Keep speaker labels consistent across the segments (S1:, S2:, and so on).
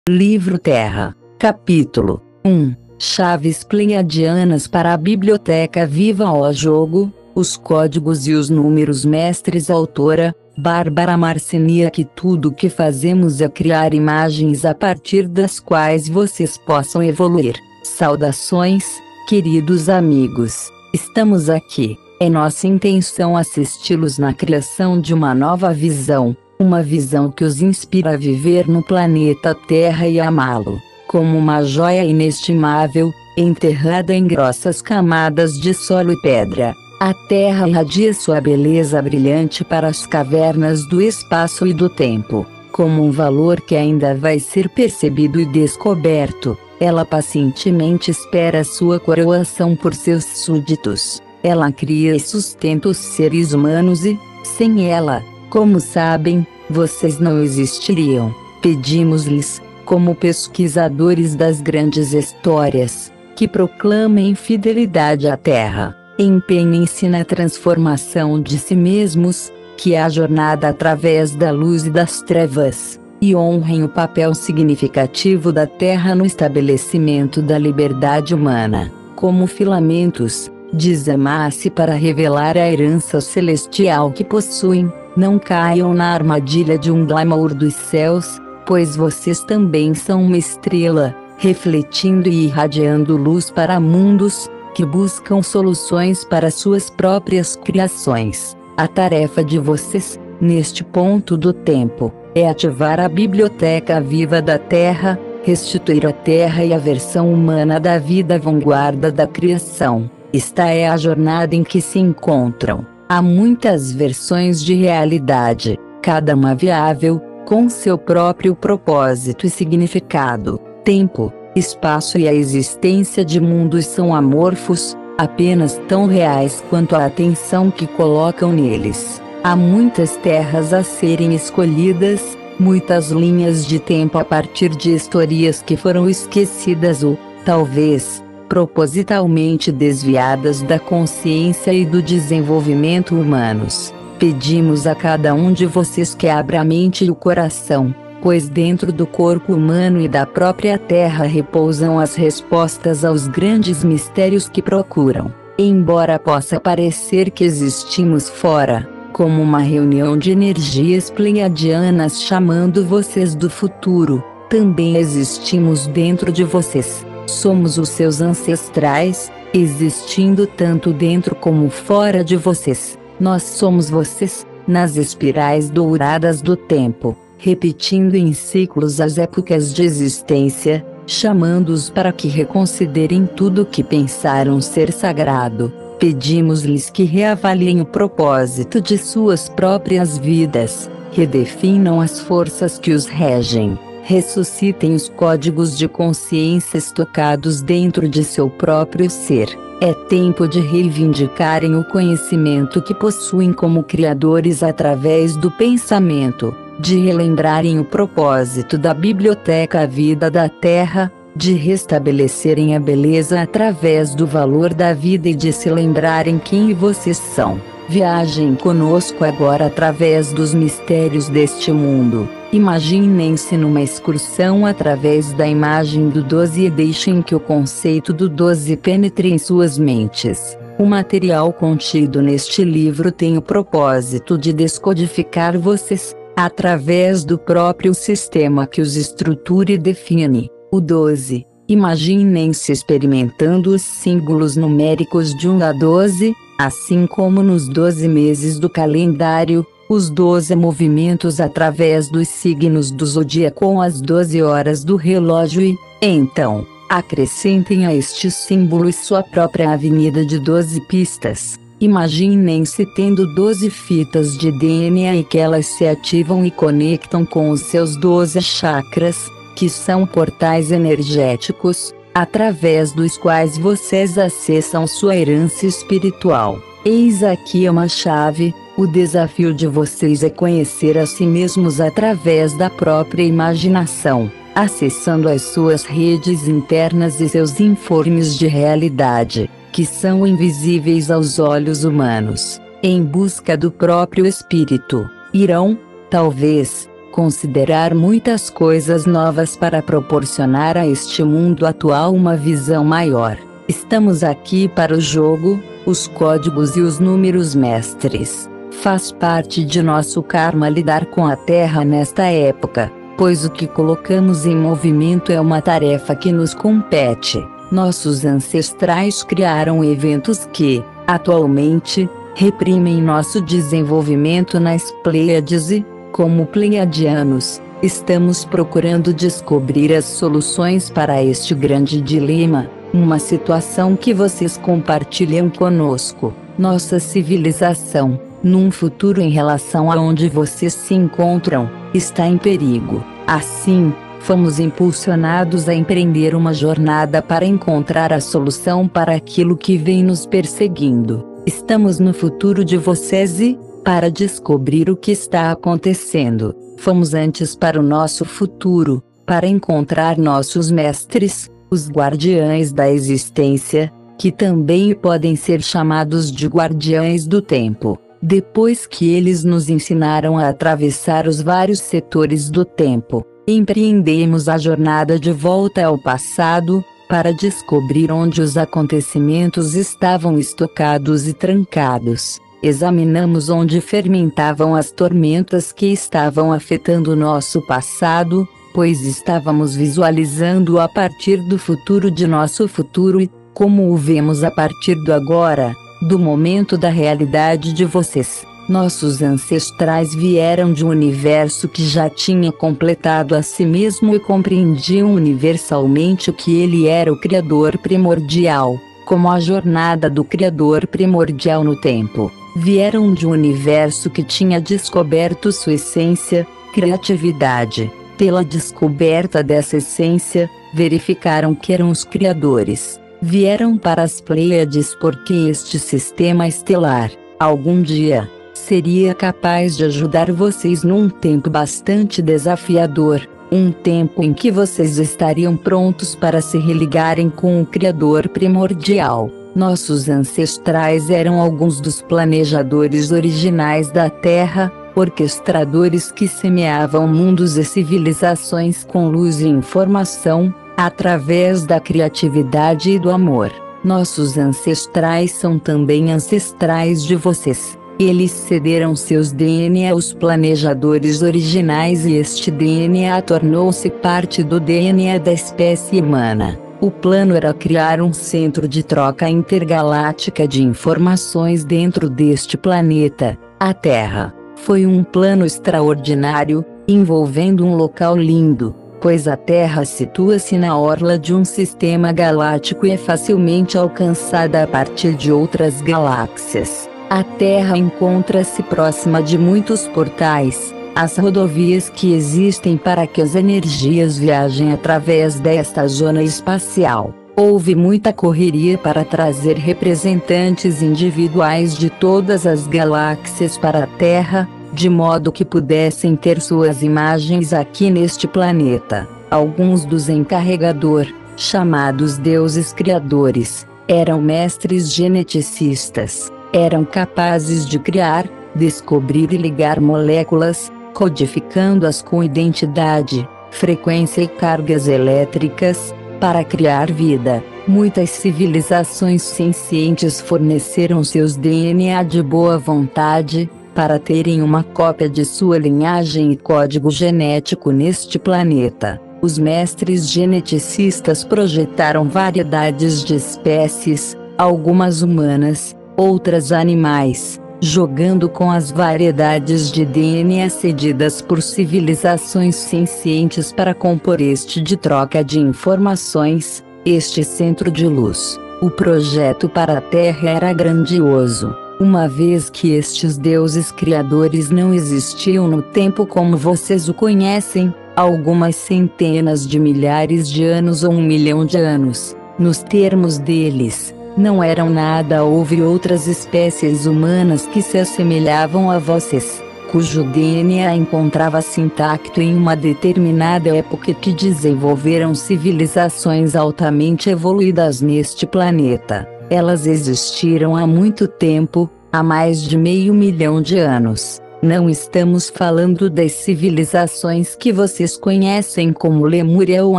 S1: Livro Terra, Capítulo 1. Chaves pleiadianas para a Biblioteca Viva. O jogo, os códigos e os números. Mestres. Autora, Bárbara Marciniak. Tudo o que fazemos é criar imagens a partir das quais vocês possam evoluir. Saudações, queridos amigos. Estamos aqui. É nossa intenção assisti-los na criação de uma nova visão. Uma visão que os inspira a viver no planeta Terra e amá-lo, como uma joia inestimável, enterrada em grossas camadas de solo e pedra. A Terra irradia sua beleza brilhante para as cavernas do espaço e do tempo. Como um valor que ainda vai ser percebido e descoberto, ela pacientemente espera sua coroação por seus súditos. Ela cria e sustenta os seres humanos e, sem ela, como sabem, vocês não existiriam. Pedimos-lhes, como pesquisadores das grandes histórias, que proclamem fidelidade à Terra, empenhem-se na transformação de si mesmos, que é a jornada através da luz e das trevas, e honrem o papel significativo da Terra no estabelecimento da liberdade humana. Como filamentos, desamasse para revelar a herança celestial que possuem. Não caiam na armadilha de um glamour dos céus, pois vocês também são uma estrela, refletindo e irradiando luz para mundos que buscam soluções para suas próprias criações. A tarefa de vocês, neste ponto do tempo, é ativar a Biblioteca Viva da Terra, restituir a Terra e a versão humana da vida à vanguarda da criação. Esta é a jornada em que se encontram. Há muitas versões de realidade, cada uma viável, com seu próprio propósito e significado. Tempo, espaço e a existência de mundos são amorfos, apenas tão reais quanto a atenção que colocam neles. Há muitas terras a serem escolhidas, muitas linhas de tempo a partir de historias que foram esquecidas ou, talvez, propositalmente desviadas da consciência e do desenvolvimento humanos. Pedimos a cada um de vocês que abra a mente e o coração, pois dentro do corpo humano e da própria Terra repousam as respostas aos grandes mistérios que procuram. Embora possa parecer que existimos fora, como uma reunião de energias pleiadianas chamando vocês do futuro, também existimos dentro de vocês. Somos os seus ancestrais, existindo tanto dentro como fora de vocês. Nós somos vocês, nas espirais douradas do tempo, repetindo em ciclos as épocas de existência, chamando-os para que reconsiderem tudo o que pensaram ser sagrado. Pedimos-lhes que reavaliem o propósito de suas próprias vidas, redefinam as forças que os regem. Ressuscitem os códigos de consciência estocados dentro de seu próprio ser. É tempo de reivindicarem o conhecimento que possuem como criadores através do pensamento, de relembrarem o propósito da Biblioteca Vida da Terra, de restabelecerem a beleza através do valor da vida e de se lembrarem quem vocês são. Viajem conosco agora através dos mistérios deste mundo. Imaginem-se numa excursão através da imagem do 12 e deixem que o conceito do 12 penetre em suas mentes. O material contido neste livro tem o propósito de descodificar vocês, através do próprio sistema que os estrutura e define. O 12. Imaginem-se experimentando os símbolos numéricos de 1 a 12, assim como nos 12 meses do calendário, os 12 movimentos através dos signos do zodíaco com as 12 horas do relógio e, então, acrescentem a estes símbolos sua própria avenida de 12 pistas. Imaginem-se tendo 12 fitas de DNA e que elas se ativam e conectam com os seus 12 chakras, que são portais energéticos, através dos quais vocês acessam sua herança espiritual. Eis aqui uma chave. O desafio de vocês é conhecer a si mesmos através da própria imaginação, acessando as suas redes internas e seus informes de realidade, que são invisíveis aos olhos humanos, em busca do próprio espírito. Irão, talvez, considerar muitas coisas novas para proporcionar a este mundo atual uma visão maior. Estamos aqui para o jogo, os códigos e os números mestres. Faz parte de nosso karma lidar com a Terra nesta época, pois o que colocamos em movimento é uma tarefa que nos compete. Nossos ancestrais criaram eventos que, atualmente, reprimem nosso desenvolvimento nas Pleiades e, como pleiadianos, estamos procurando descobrir as soluções para este grande dilema, uma situação que vocês compartilham conosco. Nossa civilização, num futuro em relação a onde vocês se encontram, está em perigo. Assim, fomos impulsionados a empreender uma jornada para encontrar a solução para aquilo que vem nos perseguindo. Estamos no futuro de vocês e, para descobrir o que está acontecendo, fomos antes para o nosso futuro, para encontrar nossos mestres, os guardiães da existência, que também podem ser chamados de guardiães do tempo. Depois que eles nos ensinaram a atravessar os vários setores do tempo, empreendemos a jornada de volta ao passado, para descobrir onde os acontecimentos estavam estocados e trancados. Examinamos onde fermentavam as tormentas que estavam afetando o nosso passado, pois estávamos visualizando a partir do futuro de nosso futuro e, como o vemos a partir do agora, do momento da realidade de vocês. Nossos ancestrais vieram de um universo que já tinha completado a si mesmo e compreendiam universalmente que ele era o Criador primordial, como a jornada do Criador primordial no tempo. Vieram de um universo que tinha descoberto sua essência, criatividade. Pela descoberta dessa essência, verificaram que eram os criadores. Vieram para as Pleiades porque este sistema estelar, algum dia, seria capaz de ajudar vocês num tempo bastante desafiador, um tempo em que vocês estariam prontos para se religarem com o Criador primordial. Nossos ancestrais eram alguns dos planejadores originais da Terra, orquestradores que semeavam mundos e civilizações com luz e informação, através da criatividade e do amor. Nossos ancestrais são também ancestrais de vocês. Eles cederam seus DNA aos planejadores originais e este DNA tornou-se parte do DNA da espécie humana. O plano era criar um centro de troca intergaláctica de informações dentro deste planeta, a Terra. Foi um plano extraordinário, envolvendo um local lindo, pois a Terra situa-se na orla de um sistema galáctico e é facilmente alcançada a partir de outras galáxias. A Terra encontra-se próxima de muitos portais, as rodovias que existem para que as energias viajem através desta zona espacial. Houve muita correria para trazer representantes individuais de todas as galáxias para a Terra, de modo que pudessem ter suas imagens aqui neste planeta. Alguns dos encarregadores, chamados deuses criadores, eram mestres geneticistas. Eram capazes de criar, descobrir e ligar moléculas, codificando-as com identidade, frequência e cargas elétricas, para criar vida. Muitas civilizações sencientes forneceram seus DNA de boa vontade, para terem uma cópia de sua linhagem e código genético neste planeta. Os mestres geneticistas projetaram variedades de espécies, algumas humanas, outras animais, jogando com as variedades de DNA cedidas por civilizações sencientes para compor este de troca de informações, este centro de luz. O projeto para a Terra era grandioso, uma vez que estes deuses criadores não existiam no tempo como vocês o conhecem, algumas centenas de milhares de anos ou 1 milhão de anos. Nos termos deles, não eram nada. Houve outras espécies humanas que se assemelhavam a vocês, cujo DNA encontrava-se intacto em uma determinada época, que desenvolveram civilizações altamente evoluídas neste planeta. Elas existiram há muito tempo, há mais de 500 mil de anos. Não estamos falando das civilizações que vocês conhecem como Lemúria ou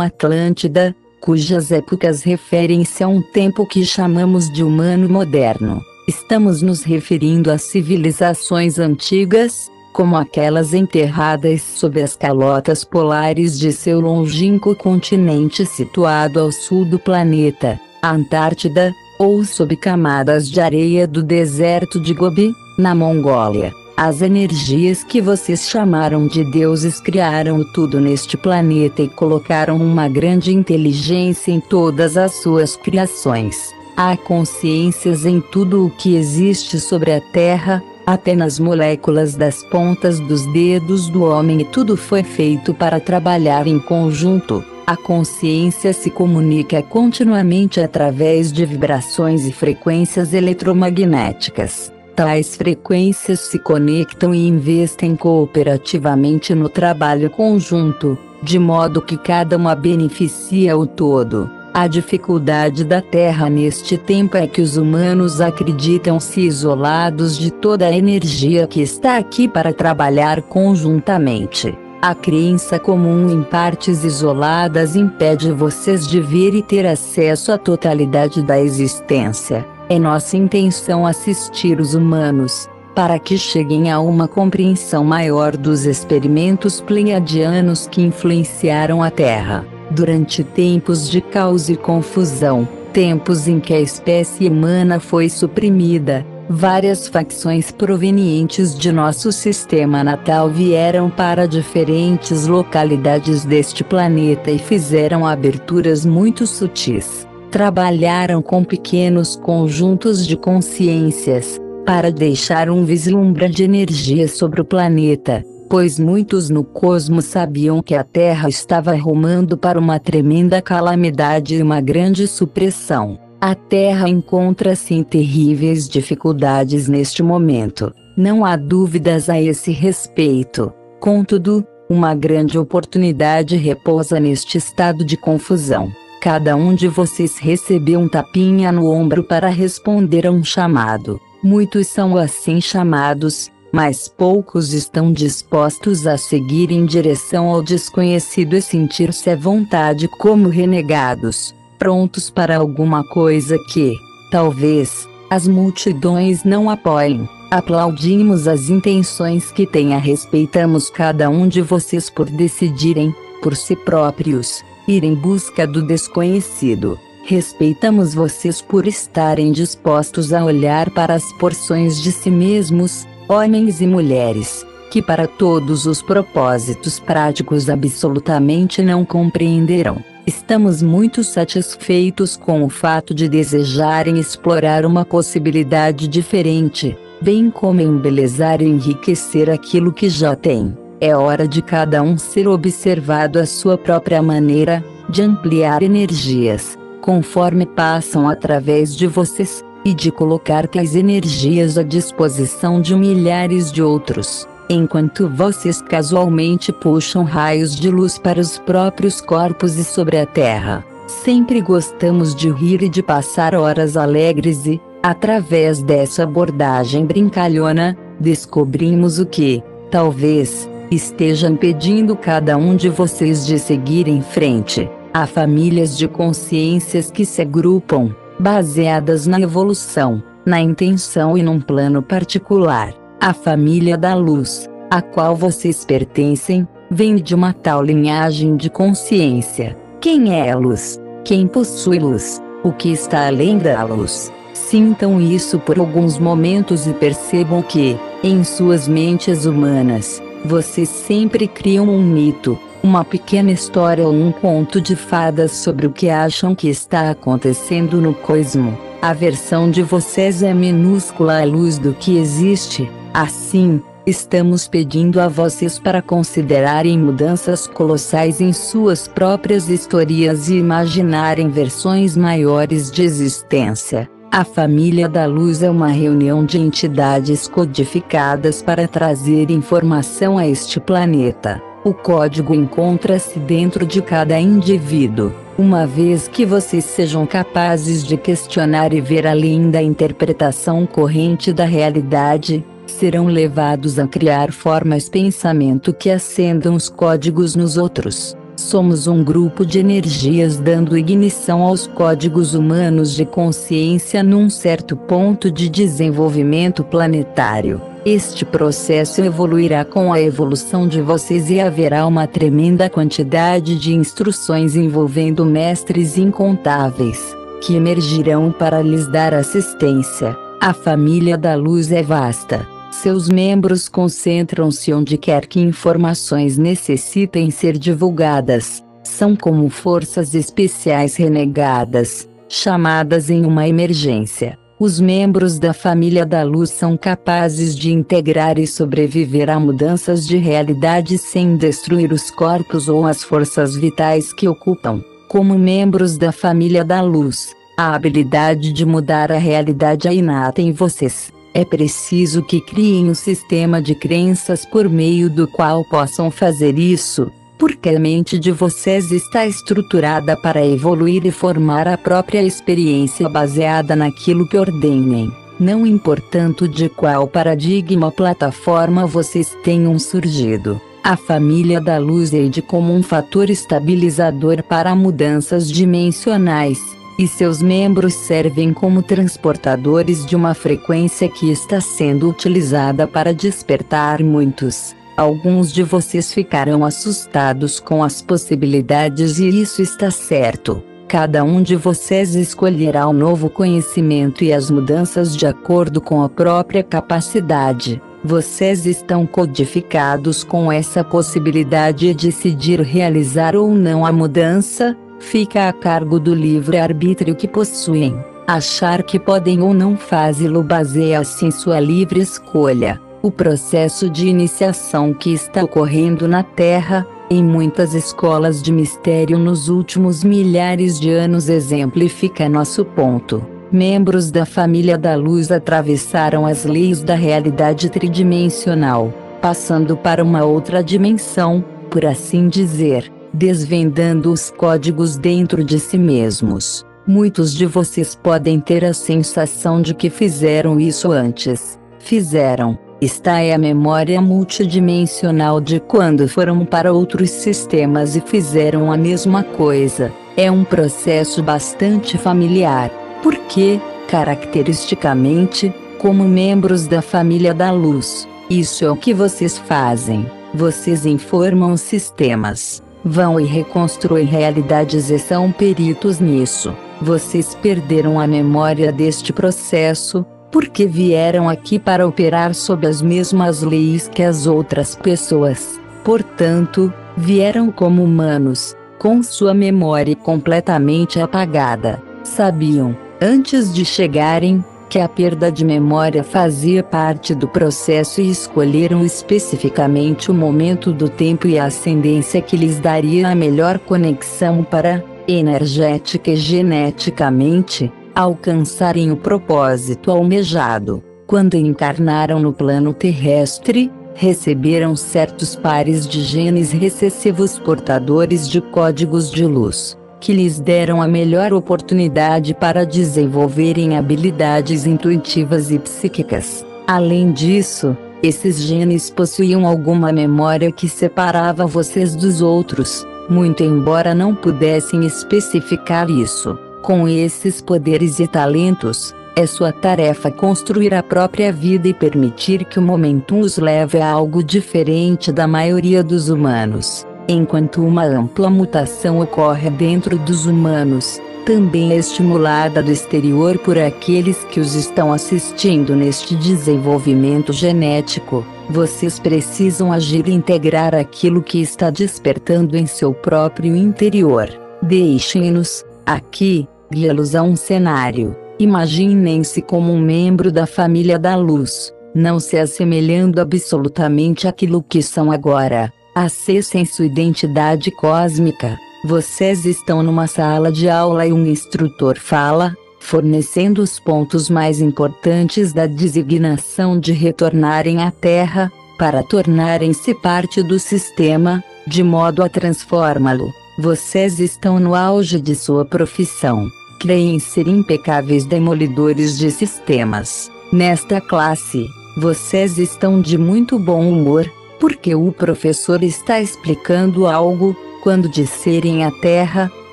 S1: Atlântida, cujas épocas referem-se a um tempo que chamamos de humano moderno. Estamos nos referindo a civilizações antigas, como aquelas enterradas sob as calotas polares de seu longínquo continente situado ao sul do planeta, a Antártida, ou sob camadas de areia do deserto de Gobi, na Mongólia. As energias que vocês chamaram de deuses criaram tudo neste planeta e colocaram uma grande inteligência em todas as suas criações. Há consciências em tudo o que existe sobre a Terra, até nas moléculas das pontas dos dedos do homem, e tudo foi feito para trabalhar em conjunto. A consciência se comunica continuamente através de vibrações e frequências eletromagnéticas. Tais frequências se conectam e investem cooperativamente no trabalho conjunto, de modo que cada uma beneficia o todo. A dificuldade da Terra neste tempo é que os humanos acreditam-se isolados de toda a energia que está aqui para trabalhar conjuntamente. A crença comum em partes isoladas impede vocês de ver e ter acesso à totalidade da existência. É nossa intenção assistir os humanos, para que cheguem a uma compreensão maior dos experimentos pleiadianos que influenciaram a Terra. Durante tempos de caos e confusão, tempos em que a espécie humana foi suprimida, várias facções provenientes de nosso sistema natal vieram para diferentes localidades deste planeta e fizeram aberturas muito sutis. Trabalharam com pequenos conjuntos de consciências, para deixar um vislumbre de energia sobre o planeta, pois muitos no cosmos sabiam que a Terra estava rumando para uma tremenda calamidade e uma grande supressão. A Terra encontra-se em terríveis dificuldades neste momento, não há dúvidas a esse respeito. Contudo, uma grande oportunidade repousa neste estado de confusão. Cada um de vocês recebeu um tapinha no ombro para responder a um chamado. Muitos são assim chamados, mas poucos estão dispostos a seguir em direção ao desconhecido e sentir-se à vontade como renegados, prontos para alguma coisa que, talvez, as multidões não apoiem. Aplaudimos as intenções que têm, respeitamos cada um de vocês por decidirem, por si próprios, ir em busca do desconhecido. Respeitamos vocês por estarem dispostos a olhar para as porções de si mesmos, homens e mulheres, que para todos os propósitos práticos absolutamente não compreenderão. Estamos muito satisfeitos com o fato de desejarem explorar uma possibilidade diferente, bem como embelezar e enriquecer aquilo que já têm. É hora de cada um ser observado à sua própria maneira, de ampliar energias, conforme passam através de vocês, e de colocar tais energias à disposição de milhares de outros, enquanto vocês casualmente puxam raios de luz para os próprios corpos e sobre a Terra. Sempre gostamos de rir e de passar horas alegres e, através dessa abordagem brincalhona, descobrimos o que, talvez, esteja impedindo cada um de vocês de seguir em frente. Há famílias de consciências que se agrupam, baseadas na evolução, na intenção e num plano particular. A família da luz, a qual vocês pertencem, vem de uma tal linhagem de consciência. Quem é a luz? Quem possui luz? O que está além da luz? Sintam isso por alguns momentos e percebam que, em suas mentes humanas, vocês sempre criam um mito, uma pequena história ou um conto de fadas sobre o que acham que está acontecendo no cosmo. A versão de vocês é minúscula à luz do que existe. Assim, estamos pedindo a vocês para considerarem mudanças colossais em suas próprias historias e imaginarem versões maiores de existência. A família da luz é uma reunião de entidades codificadas para trazer informação a este planeta. O código encontra-se dentro de cada indivíduo. Uma vez que vocês sejam capazes de questionar e ver além da interpretação corrente da realidade, serão levados a criar formas pensamento que acendam os códigos nos outros. Somos um grupo de energias dando ignição aos códigos humanos de consciência num certo ponto de desenvolvimento planetário. Este processo evoluirá com a evolução de vocês e haverá uma tremenda quantidade de instruções envolvendo mestres incontáveis, que emergirão para lhes dar assistência. A família da luz é vasta. Seus membros concentram-se onde quer que informações necessitem ser divulgadas. São como forças especiais renegadas, chamadas em uma emergência. Os membros da família da luz são capazes de integrar e sobreviver a mudanças de realidade sem destruir os corpos ou as forças vitais que ocupam. Como membros da família da luz, a habilidade de mudar a realidade é inata em vocês. É preciso que criem um sistema de crenças por meio do qual possam fazer isso, porque a mente de vocês está estruturada para evoluir e formar a própria experiência baseada naquilo que ordenem, não importando de qual paradigma ou plataforma vocês tenham surgido. A família da luz age como um fator estabilizador para mudanças dimensionais, e seus membros servem como transportadores de uma frequência que está sendo utilizada para despertar muitos. Alguns de vocês ficarão assustados com as possibilidades e isso está certo. Cada um de vocês escolherá o novo conhecimento e as mudanças de acordo com a própria capacidade. Vocês estão codificados com essa possibilidade de decidir realizar ou não a mudança. Fica a cargo do livre-arbítrio que possuem. Achar que podem ou não fazê-lo baseia-se em sua livre escolha. O processo de iniciação que está ocorrendo na Terra, em muitas escolas de mistério nos últimos milhares de anos exemplifica nosso ponto. Membros da família da luz atravessaram as leis da realidade tridimensional, passando para uma outra dimensão, por assim dizer, desvendando os códigos dentro de si mesmos. Muitos de vocês podem ter a sensação de que fizeram isso antes. Fizeram. Esta é a memória multidimensional de quando foram para outros sistemas e fizeram a mesma coisa. É um processo bastante familiar, porque, caracteristicamente, como membros da família da luz, isso é o que vocês fazem. Vocês informam os sistemas, vão e reconstruem realidades e são peritos nisso. Vocês perderam a memória deste processo, porque vieram aqui para operar sob as mesmas leis que as outras pessoas. Portanto, vieram como humanos, com sua memória completamente apagada. Sabiam, antes de chegarem, que a perda de memória fazia parte do processo e escolheram especificamente o momento do tempo e a ascendência que lhes daria a melhor conexão para, energética e geneticamente, alcançarem o propósito almejado. Quando encarnaram no plano terrestre, receberam certos pares de genes recessivos portadores de códigos de luz, que lhes deram a melhor oportunidade para desenvolverem habilidades intuitivas e psíquicas. Além disso, esses genes possuíam alguma memória que separava vocês dos outros, muito embora não pudessem especificar isso. Com esses poderes e talentos, é sua tarefa construir a própria vida e permitir que o momentum os leve a algo diferente da maioria dos humanos. Enquanto uma ampla mutação ocorre dentro dos humanos, também é estimulada do exterior por aqueles que os estão assistindo neste desenvolvimento genético. Vocês precisam agir e integrar aquilo que está despertando em seu próprio interior. Deixem-nos, aqui, guiá-los a um cenário. Imaginem-se como um membro da família da luz, não se assemelhando absolutamente àquilo que são agora. Acessem sua identidade cósmica. Vocês estão numa sala de aula e um instrutor fala, fornecendo os pontos mais importantes da designação de retornarem à Terra, para tornarem-se parte do sistema, de modo a transformá-lo. Vocês estão no auge de sua profissão. Creem ser impecáveis demolidores de sistemas. Nesta classe, Vocês estão de muito bom humor, porque o professor está explicando algo. Quando descerem à terra,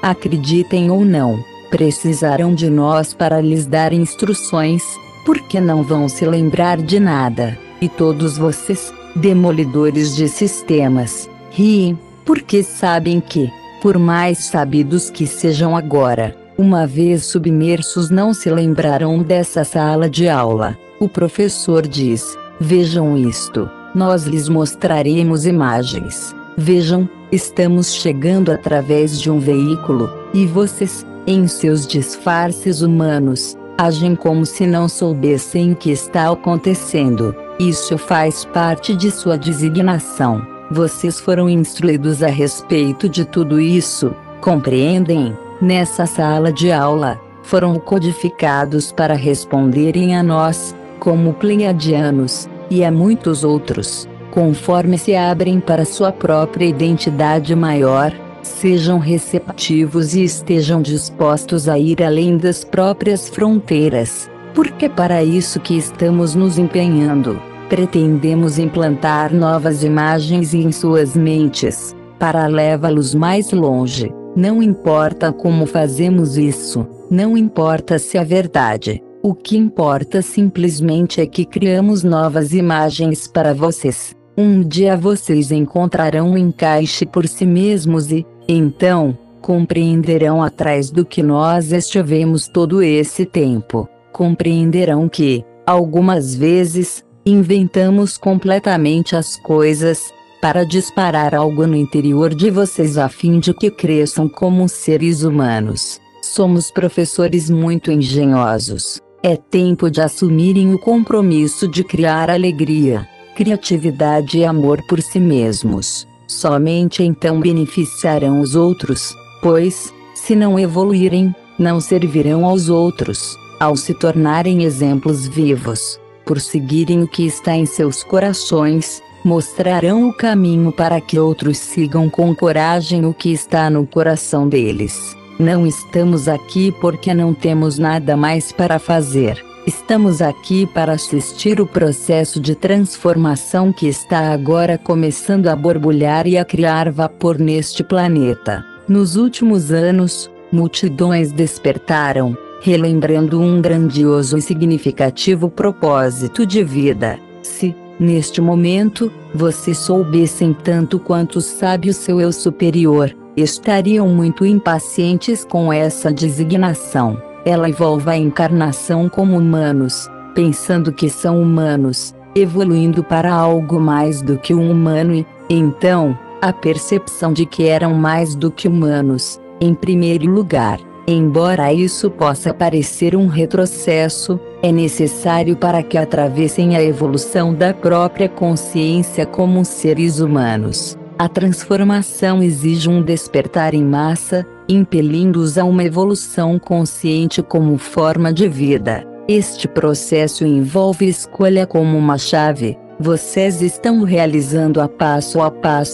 S1: acreditem ou não, precisarão de nós para lhes dar instruções, porque não vão se lembrar de nada. E todos vocês, demolidores de sistemas, riem, porque sabem que, por mais sabidos que sejam agora, uma vez submersos não se lembrarão dessa sala de aula. O professor diz: vejam isto, nós lhes mostraremos imagens. Vejam, estamos chegando através de um veículo, e vocês, em seus disfarces humanos, agem como se não soubessem o que está acontecendo. Isso faz parte de sua designação. Vocês foram instruídos a respeito de tudo isso, compreendem? Nessa sala de aula, foram codificados para responderem a nós, como pleiadianos, e a muitos outros, conforme se abrem para sua própria identidade maior. Sejam receptivos e estejam dispostos a ir além das próprias fronteiras, porque é para isso que estamos nos empenhando. Pretendemos implantar novas imagens em suas mentes, para levá-los mais longe. Não importa como fazemos isso, não importa se é verdade. O que importa simplesmente é que criamos novas imagens para vocês. Um dia vocês encontrarão um encaixe por si mesmos e, então, compreenderão atrás do que nós estivemos todo esse tempo. Compreenderão que, algumas vezes, inventamos completamente as coisas, para disparar algo no interior de vocês a fim de que cresçam como seres humanos. Somos professores muito engenhosos. É tempo de assumirem o compromisso de criar alegria, criatividade e amor por si mesmos. Somente então beneficiarão os outros, pois, se não evoluírem, não servirão aos outros. Ao se tornarem exemplos vivos, por seguirem o que está em seus corações, mostrarão o caminho para que outros sigam com coragem o que está no coração deles. Não estamos aqui porque não temos nada mais para fazer. Estamos aqui para assistir o processo de transformação que está agora começando a borbulhar e a criar vapor neste planeta. Nos últimos anos, multidões despertaram, relembrando um grandioso e significativo propósito de vida. Se, neste momento, vocês soubessem tanto quanto sabe o seu eu superior, estariam muito impacientes com essa designação. Ela envolve a encarnação como humanos, pensando que são humanos, evoluindo para algo mais do que um humano e, então, a percepção de que eram mais do que humanos, em primeiro lugar. Embora isso possa parecer um retrocesso, é necessário para que atravessem a evolução da própria consciência como seres humanos. A transformação exige um despertar em massa, impelindo-os a uma evolução consciente como forma de vida. Este processo envolve escolha como uma chave. Vocês estão realizando a passo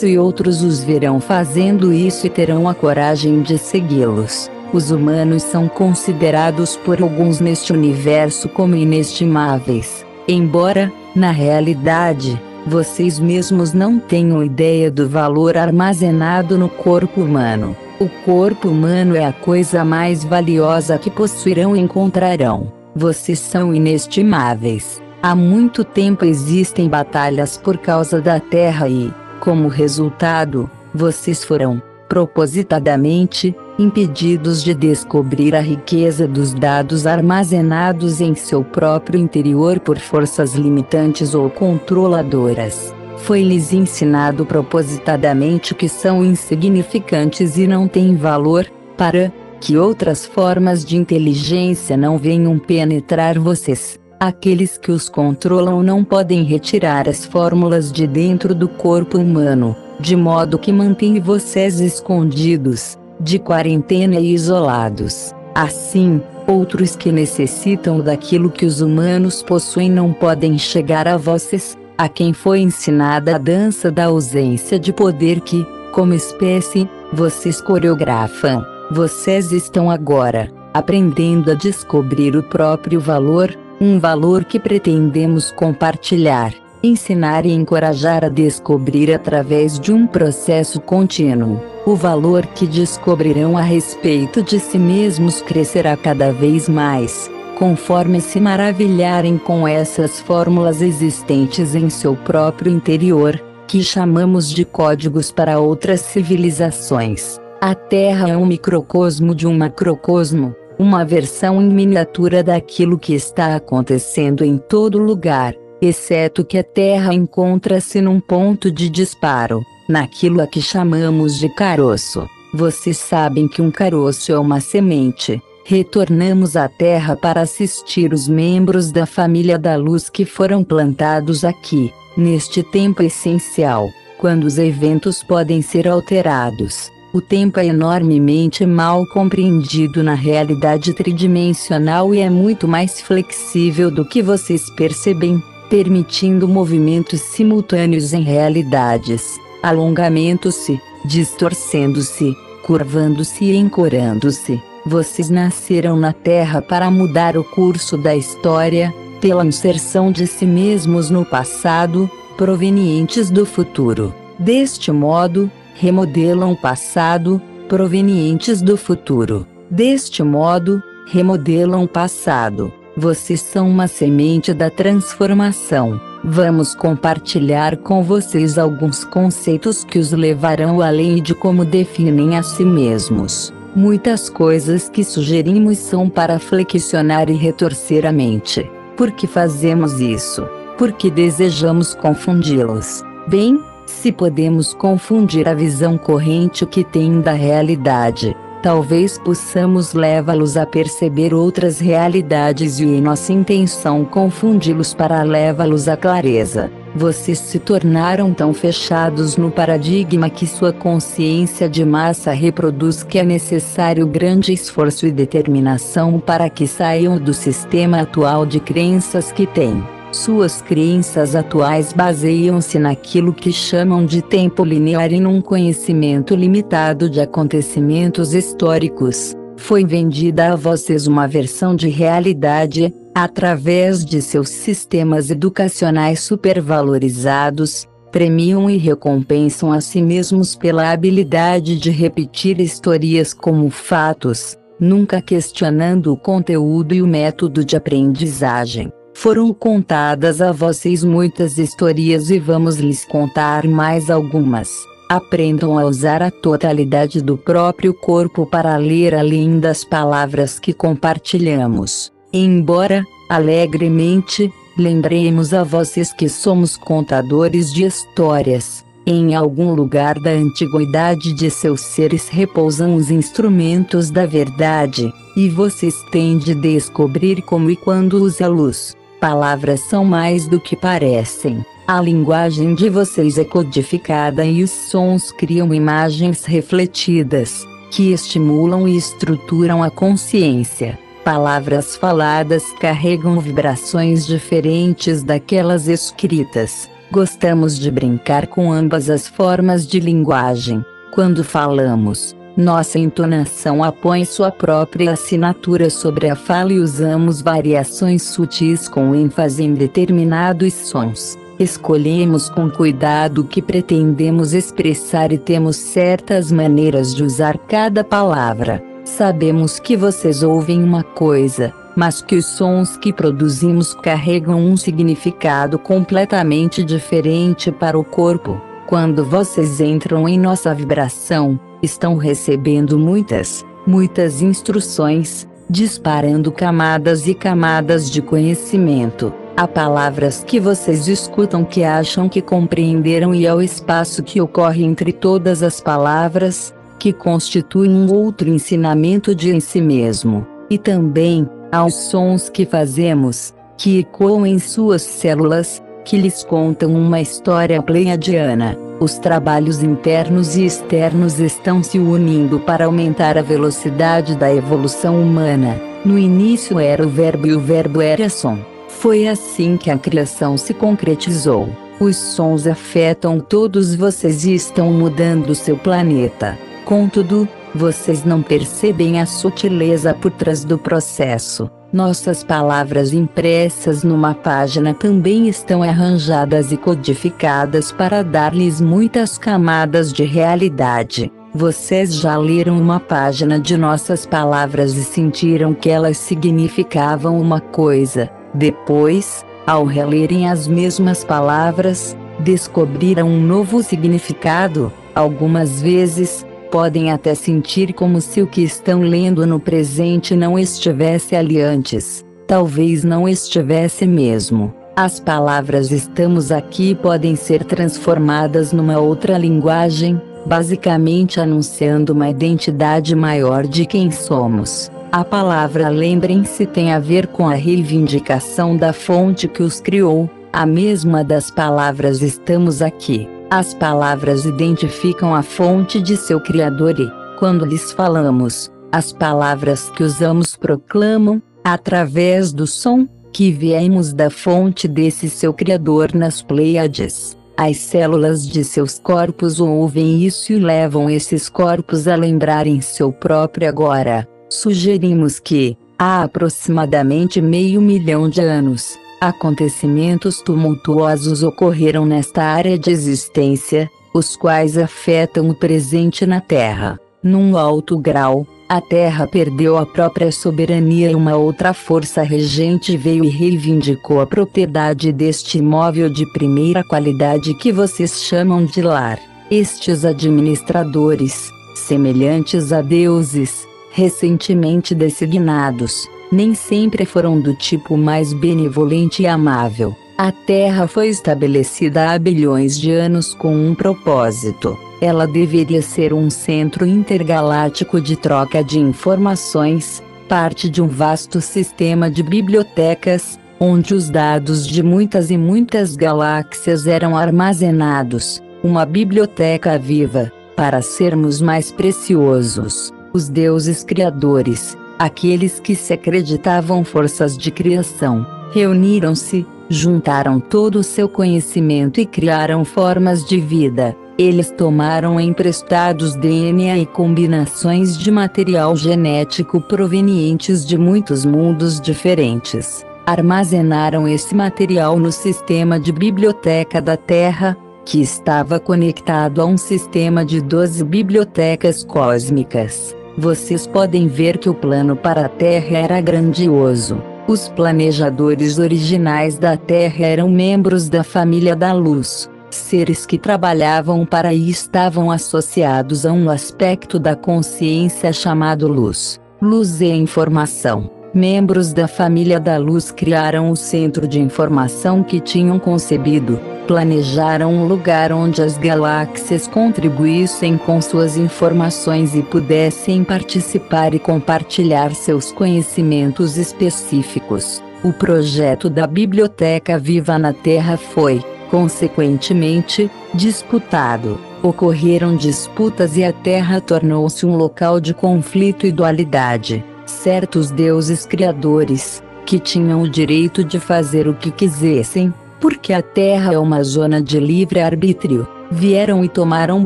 S1: e outros os verão fazendo isso e terão a coragem de segui-los. Os humanos são considerados por alguns neste universo como inestimáveis, embora, na realidade, vocês mesmos não tenham ideia do valor armazenado no corpo humano. O corpo humano é a coisa mais valiosa que possuirão e encontrarão. Vocês são inestimáveis. Há muito tempo existem batalhas por causa da Terra e, como resultado, vocês foram, propositadamente, impedidos de descobrir a riqueza dos dados armazenados em seu próprio interior por forças limitantes ou controladoras. Foi-lhes ensinado propositadamente que são insignificantes e não têm valor, para que outras formas de inteligência não venham penetrar vocês. Aqueles que os controlam não podem retirar as fórmulas de dentro do corpo humano, de modo que mantém vocês escondidos, de quarentena e isolados. Assim, outros que necessitam daquilo que os humanos possuem não podem chegar a vocês, a quem foi ensinada a dança da ausência de poder que, como espécie, vocês coreografam. Vocês estão agora aprendendo a descobrir o próprio valor, Um valor que pretendemos compartilhar, ensinar e encorajar a descobrir através de um processo contínuo. O valor que descobrirão a respeito de si mesmos crescerá cada vez mais, conforme se maravilharem com essas fórmulas existentes em seu próprio interior, que chamamos de códigos para outras civilizações. A Terra é um microcosmo de um macrocosmo, uma versão em miniatura daquilo que está acontecendo em todo lugar, exceto que a Terra encontra-se num ponto de disparo, naquilo a que chamamos de caroço. Vocês sabem que um caroço é uma semente. Retornamos à Terra para assistir os membros da família da luz que foram plantados aqui, neste tempo essencial, quando os eventos podem ser alterados. O tempo é enormemente mal compreendido na realidade tridimensional e é muito mais flexível do que vocês percebem, permitindo movimentos simultâneos em realidades, alongamentos-se, distorcendo-se, curvando-se e encorando-se. Vocês nasceram na Terra para mudar o curso da história, pela inserção de si mesmos no passado, provenientes do futuro. Deste modo, remodelam o passado, provenientes do futuro. Deste modo, remodelam o passado. Vocês são uma semente da transformação. Vamos compartilhar com vocês alguns conceitos que os levarão além de como definem a si mesmos. Muitas coisas que sugerimos são para flexionar e retorcer a mente. Por que fazemos isso? Porque desejamos confundi-los. Bem, se podemos confundir a visão corrente que têm da realidade, talvez possamos levá-los a perceber outras realidades e em nossa intenção confundi-los para levá-los à clareza. Vocês se tornaram tão fechados no paradigma que sua consciência de massa reproduz que é necessário grande esforço e determinação para que saiam do sistema atual de crenças que têm. Suas crenças atuais baseiam-se naquilo que chamam de tempo linear e num conhecimento limitado de acontecimentos históricos. Foi vendida a vocês uma versão de realidade, através de seus sistemas educacionais supervalorizados, premiam e recompensam a si mesmos pela habilidade de repetir historias como fatos, nunca questionando o conteúdo e o método de aprendizagem. Foram contadas a vocês muitas historias e vamos lhes contar mais algumas. Aprendam a usar a totalidade do próprio corpo para ler além das palavras que compartilhamos. Embora, alegremente, lembremos a vocês que somos contadores de histórias. Em algum lugar da antiguidade de seus seres repousam os instrumentos da verdade, e vocês têm de descobrir como e quando usá-los. Palavras são mais do que parecem. A linguagem de vocês é codificada e os sons criam imagens refletidas, que estimulam e estruturam a consciência. Palavras faladas carregam vibrações diferentes daquelas escritas. Gostamos de brincar com ambas as formas de linguagem. Quando falamos, nossa entonação apõe sua própria assinatura sobre a fala e usamos variações sutis com ênfase em determinados sons. Escolhemos com cuidado o que pretendemos expressar e temos certas maneiras de usar cada palavra. Sabemos que vocês ouvem uma coisa, mas que os sons que produzimos carregam um significado completamente diferente para o corpo. Quando vocês entram em nossa vibração, estão recebendo muitas instruções, disparando camadas e camadas de conhecimento. Há palavras que vocês escutam que acham que compreenderam e ao espaço que ocorre entre todas as palavras, que constitui um outro ensinamento de em si mesmo. E também, há os sons que fazemos, que ecoam em suas células, que lhes contam uma história pleiadiana. Os trabalhos internos e externos estão se unindo para aumentar a velocidade da evolução humana. No início era o verbo e o verbo era som. Foi assim que a criação se concretizou. Os sons afetam todos vocês e estão mudando seu planeta. Contudo, vocês não percebem a sutileza por trás do processo. Nossas palavras impressas numa página também estão arranjadas e codificadas para dar-lhes muitas camadas de realidade. Vocês já leram uma página de nossas palavras e sentiram que elas significavam uma coisa. Depois, ao relerem as mesmas palavras, descobriram um novo significado. Algumas vezes, podem até sentir como se o que estão lendo no presente não estivesse ali antes. Talvez não estivesse mesmo. As palavras "estamos aqui" podem ser transformadas numa outra linguagem, basicamente anunciando uma identidade maior de quem somos. A palavra "lembrem-se" tem a ver com a reivindicação da fonte que os criou, a mesma das palavras "estamos aqui". As palavras identificam a fonte de seu Criador e, quando lhes falamos, as palavras que usamos proclamam, através do som, que viemos da fonte desse seu Criador nas Pleiades. As células de seus corpos ouvem isso e levam esses corpos a lembrarem seu próprio agora. Sugerimos que, há aproximadamente 500 mil de anos, acontecimentos tumultuosos ocorreram nesta área de existência, os quais afetam o presente na Terra. Num alto grau, a Terra perdeu a própria soberania e uma outra força regente veio e reivindicou a propriedade deste imóvel de primeira qualidade que vocês chamam de lar. Estes administradores, semelhantes a deuses, recentemente designados, nem sempre foram do tipo mais benevolente e amável. A Terra foi estabelecida há bilhões de anos com um propósito. Ela deveria ser um centro intergaláctico de troca de informações, parte de um vasto sistema de bibliotecas, onde os dados de muitas e muitas galáxias eram armazenados. Uma biblioteca viva, para sermos mais preciosos. Os deuses criadores, aqueles que se acreditavam forças de criação, reuniram-se, juntaram todo o seu conhecimento e criaram formas de vida. Eles tomaram emprestados DNA e combinações de material genético provenientes de muitos mundos diferentes. Armazenaram esse material no sistema de biblioteca da Terra, que estava conectado a um sistema de 12 bibliotecas cósmicas. Vocês podem ver que o plano para a Terra era grandioso. Os planejadores originais da Terra eram membros da família da Luz, seres que trabalhavam para e estavam associados a um aspecto da consciência chamado luz. Luz e informação. Membros da família da Luz criaram o centro de informação que tinham concebido, planejaram um lugar onde as galáxias contribuíssem com suas informações e pudessem participar e compartilhar seus conhecimentos específicos. O projeto da Biblioteca Viva na Terra foi, consequentemente, disputado. Ocorreram disputas e a Terra tornou-se um local de conflito e dualidade. Certos deuses criadores, que tinham o direito de fazer o que quisessem, porque a Terra é uma zona de livre-arbítrio, vieram e tomaram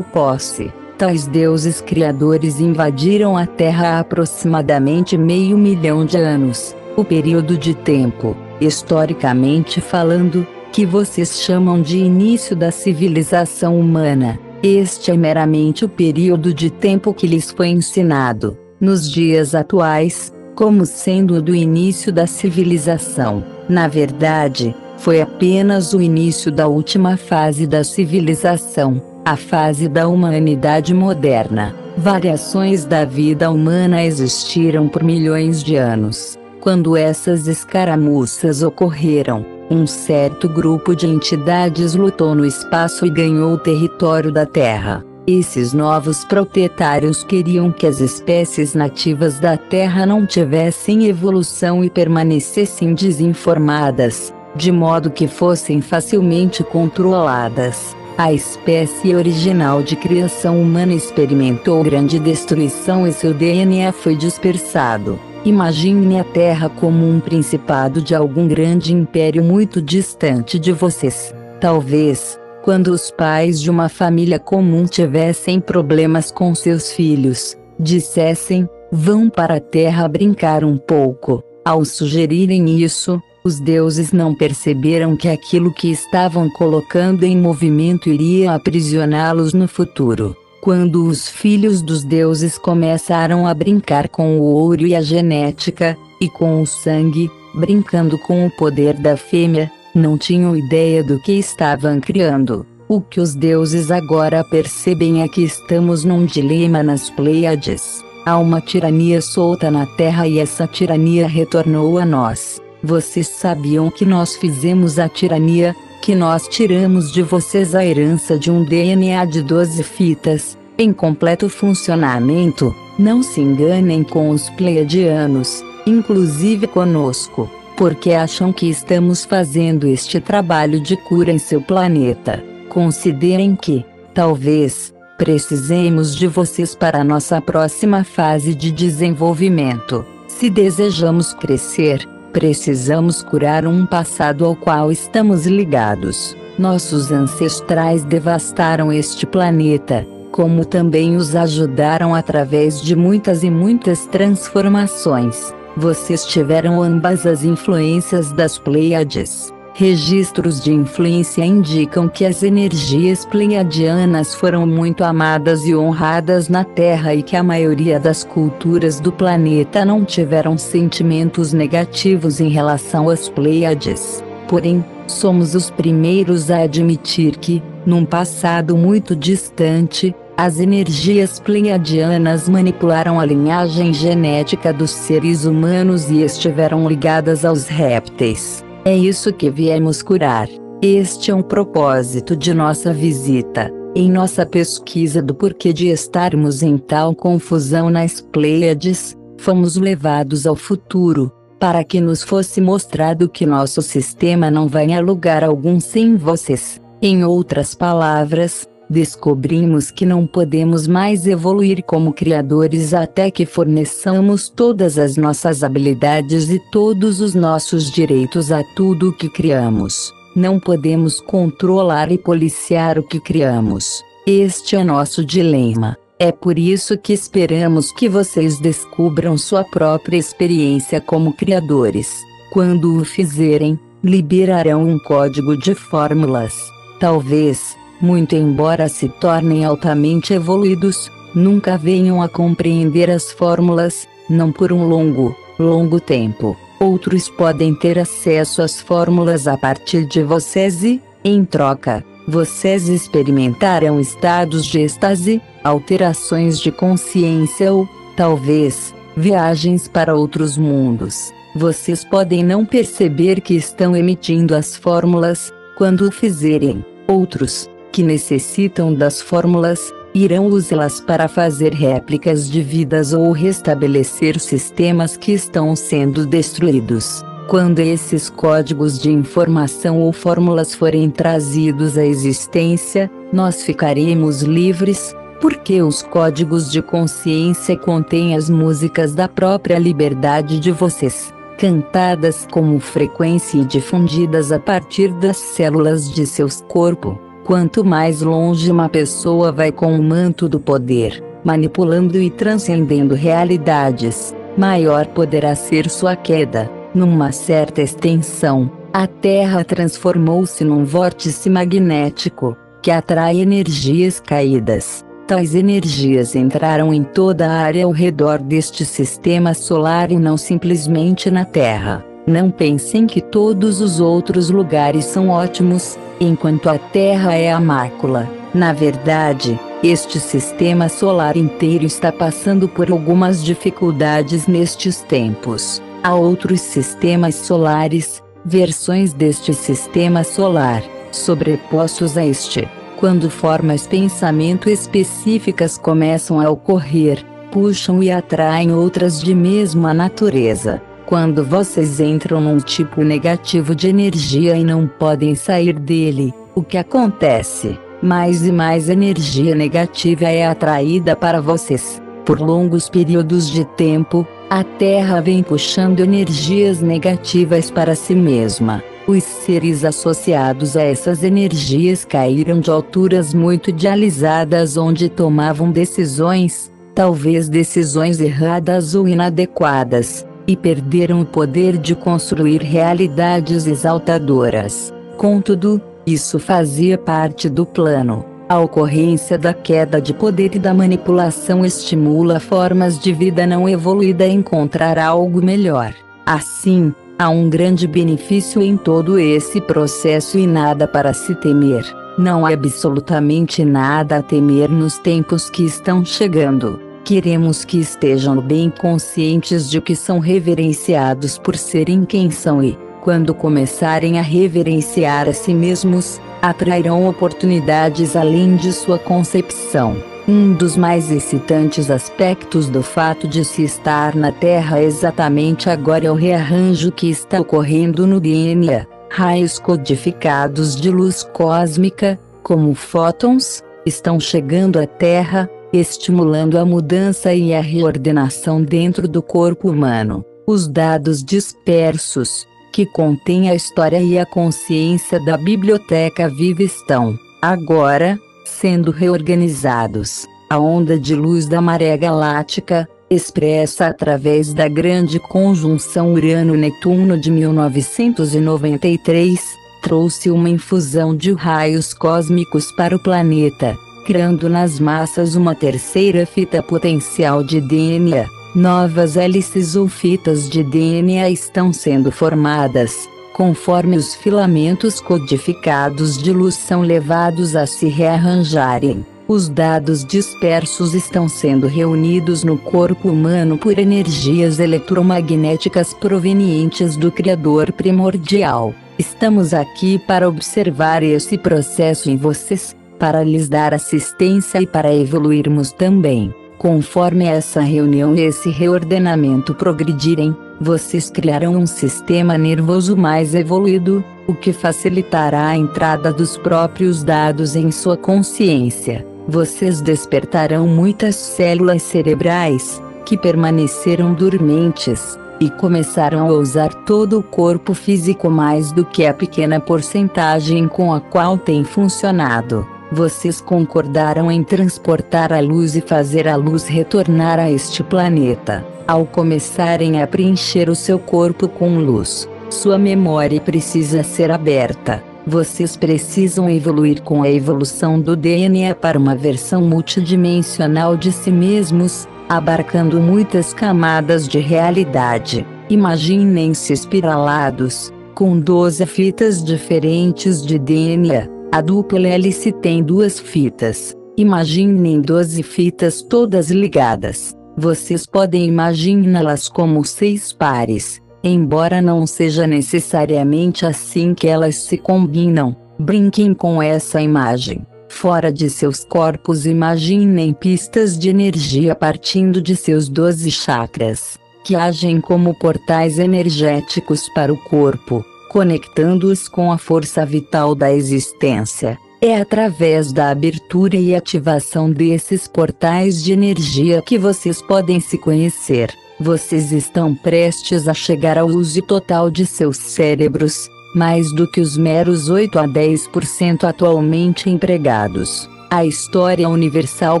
S1: posse. Tais deuses criadores invadiram a Terra há aproximadamente 500 mil de anos, o período de tempo, historicamente falando, que vocês chamam de início da civilização humana. Este é meramente o período de tempo que lhes foi ensinado, nos dias atuais, como sendo o do início da civilização. Na verdade, foi apenas o início da última fase da civilização, a fase da humanidade moderna. Variações da vida humana existiram por milhões de anos. Quando essas escaramuças ocorreram, um certo grupo de entidades lutou no espaço e ganhou o território da Terra. Esses novos proprietários queriam que as espécies nativas da Terra não tivessem evolução e permanecessem desinformadas, de modo que fossem facilmente controladas. A espécie original de criação humana experimentou grande destruição e seu DNA foi dispersado. Imagine a Terra como um principado de algum grande império muito distante de vocês. Talvez, quando os pais de uma família comum tivessem problemas com seus filhos, dissessem: vão para a Terra brincar um pouco. Ao sugerirem isso, os deuses não perceberam que aquilo que estavam colocando em movimento iria aprisioná-los no futuro. Quando os filhos dos deuses começaram a brincar com o ouro e a genética, e com o sangue, brincando com o poder da fêmea, não tinham ideia do que estavam criando. O que os deuses agora percebem é que estamos num dilema nas Pleiades. Há uma tirania solta na Terra e essa tirania retornou a nós. Vocês sabiam que nós fizemos a tirania, que nós tiramos de vocês a herança de um DNA de 12 fitas, em completo funcionamento? Não se enganem com os pleiadianos, inclusive conosco, porque acham que estamos fazendo este trabalho de cura em seu planeta. Considerem que, talvez, precisemos de vocês para a nossa próxima fase de desenvolvimento. Se desejamos crescer, precisamos curar um passado ao qual estamos ligados. Nossos ancestrais devastaram este planeta, como também os ajudaram através de muitas e muitas transformações. Vocês tiveram ambas as influências das Pleiades. Registros de influência indicam que as energias pleiadianas foram muito amadas e honradas na Terra e que a maioria das culturas do planeta não tiveram sentimentos negativos em relação às Pleiades. Porém, somos os primeiros a admitir que, num passado muito distante, as energias pleiadianas manipularam a linhagem genética dos seres humanos e estiveram ligadas aos répteis. É isso que viemos curar. Este é um propósito de nossa visita. Em nossa pesquisa do porquê de estarmos em tal confusão nas Pleiades, fomos levados ao futuro, para que nos fosse mostrado que nosso sistema não vai a lugar algum sem vocês. Em outras palavras, descobrimos que não podemos mais evoluir como criadores até que forneçamos todas as nossas habilidades e todos os nossos direitos a tudo o que criamos. Não podemos controlar e policiar o que criamos. Este é nosso dilema. É por isso que esperamos que vocês descubram sua própria experiência como criadores. Quando o fizerem, liberarão um código de fórmulas. Talvez, muito embora se tornem altamente evoluídos, nunca venham a compreender as fórmulas, não por um longo tempo. Outros podem ter acesso às fórmulas a partir de vocês e, em troca, vocês experimentarão estados de êxtase, alterações de consciência ou, talvez, viagens para outros mundos. Vocês podem não perceber que estão emitindo as fórmulas, quando o fizerem. Outros, que necessitam das fórmulas, irão usá-las para fazer réplicas de vidas ou restabelecer sistemas que estão sendo destruídos. Quando esses códigos de informação ou fórmulas forem trazidos à existência, nós ficaremos livres, porque os códigos de consciência contêm as músicas da própria liberdade de vocês, cantadas como frequência e difundidas a partir das células de seus corpos. Quanto mais longe uma pessoa vai com o manto do poder, manipulando e transcendendo realidades, maior poderá ser sua queda. Numa certa extensão, a Terra transformou-se num vórtice magnético, que atrai energias caídas. Tais energias entraram em toda a área ao redor deste sistema solar e não simplesmente na Terra. Não pensem que todos os outros lugares são ótimos, enquanto a Terra é a mácula. Na verdade, este sistema solar inteiro está passando por algumas dificuldades nestes tempos. Há outros sistemas solares, versões deste sistema solar, sobrepostos a este. Quando formas pensamento específicas começam a ocorrer, puxam e atraem outras de mesma natureza. Quando vocês entram num tipo negativo de energia e não podem sair dele, o que acontece? Mais e mais energia negativa é atraída para vocês. Por longos períodos de tempo, a Terra vem puxando energias negativas para si mesma. Os seres associados a essas energias caíram de alturas muito idealizadas onde tomavam decisões, talvez decisões erradas ou inadequadas. e perderam o poder de construir realidades exaltadoras. Contudo, isso fazia parte do plano. A ocorrência da queda de poder e da manipulação estimula formas de vida não evoluída a encontrar algo melhor. Assim, há um grande benefício em todo esse processo e nada para se temer. Não há absolutamente nada a temer nos tempos que estão chegando. Queremos que estejam bem conscientes de que são reverenciados por serem quem são e, quando começarem a reverenciar a si mesmos, atrairão oportunidades além de sua concepção. Um dos mais excitantes aspectos do fato de se estar na Terra exatamente agora é o rearranjo que está ocorrendo no DNA. Raios codificados de luz cósmica, como fótons, estão chegando à Terra, estimulando a mudança e a reordenação dentro do corpo humano. Os dados dispersos, que contêm a história e a consciência da biblioteca viva estão, agora, sendo reorganizados. A onda de luz da maré galáctica, expressa através da grande conjunção Urano-Netuno de 1993, trouxe uma infusão de raios cósmicos para o planeta, criando nas massas uma terceira fita potencial de DNA. Novas hélices ou fitas de DNA estão sendo formadas, conforme os filamentos codificados de luz são levados a se rearranjarem. Os dados dispersos estão sendo reunidos no corpo humano por energias eletromagnéticas provenientes do Criador primordial. Estamos aqui para observar esse processo em vocês, para lhes dar assistência e para evoluirmos também. Conforme essa reunião e esse reordenamento progredirem, vocês criarão um sistema nervoso mais evoluído, o que facilitará a entrada dos próprios dados em sua consciência. Vocês despertarão muitas células cerebrais, que permaneceram dormentes, e começarão a usar todo o corpo físico mais do que a pequena porcentagem com a qual tem funcionado. Vocês concordaram em transportar a luz e fazer a luz retornar a este planeta. Ao começarem a preencher o seu corpo com luz, sua memória precisa ser aberta. Vocês precisam evoluir com a evolução do DNA para uma versão multidimensional de si mesmos, abarcando muitas camadas de realidade. Imaginem-se espiralados, com 12 fitas diferentes de DNA. A dupla hélice tem 2 fitas. Imaginem 12 fitas todas ligadas. Vocês podem imaginá-las como 6 pares, embora não seja necessariamente assim que elas se combinam. Brinquem com essa imagem. Fora de seus corpos, imaginem pistas de energia partindo de seus 12 chakras, que agem como portais energéticos para o corpo, conectando-os com a força vital da existência. É através da abertura e ativação desses portais de energia que vocês podem se conhecer. Vocês estão prestes a chegar ao uso total de seus cérebros, mais do que os meros 8 a 10% atualmente empregados. A história universal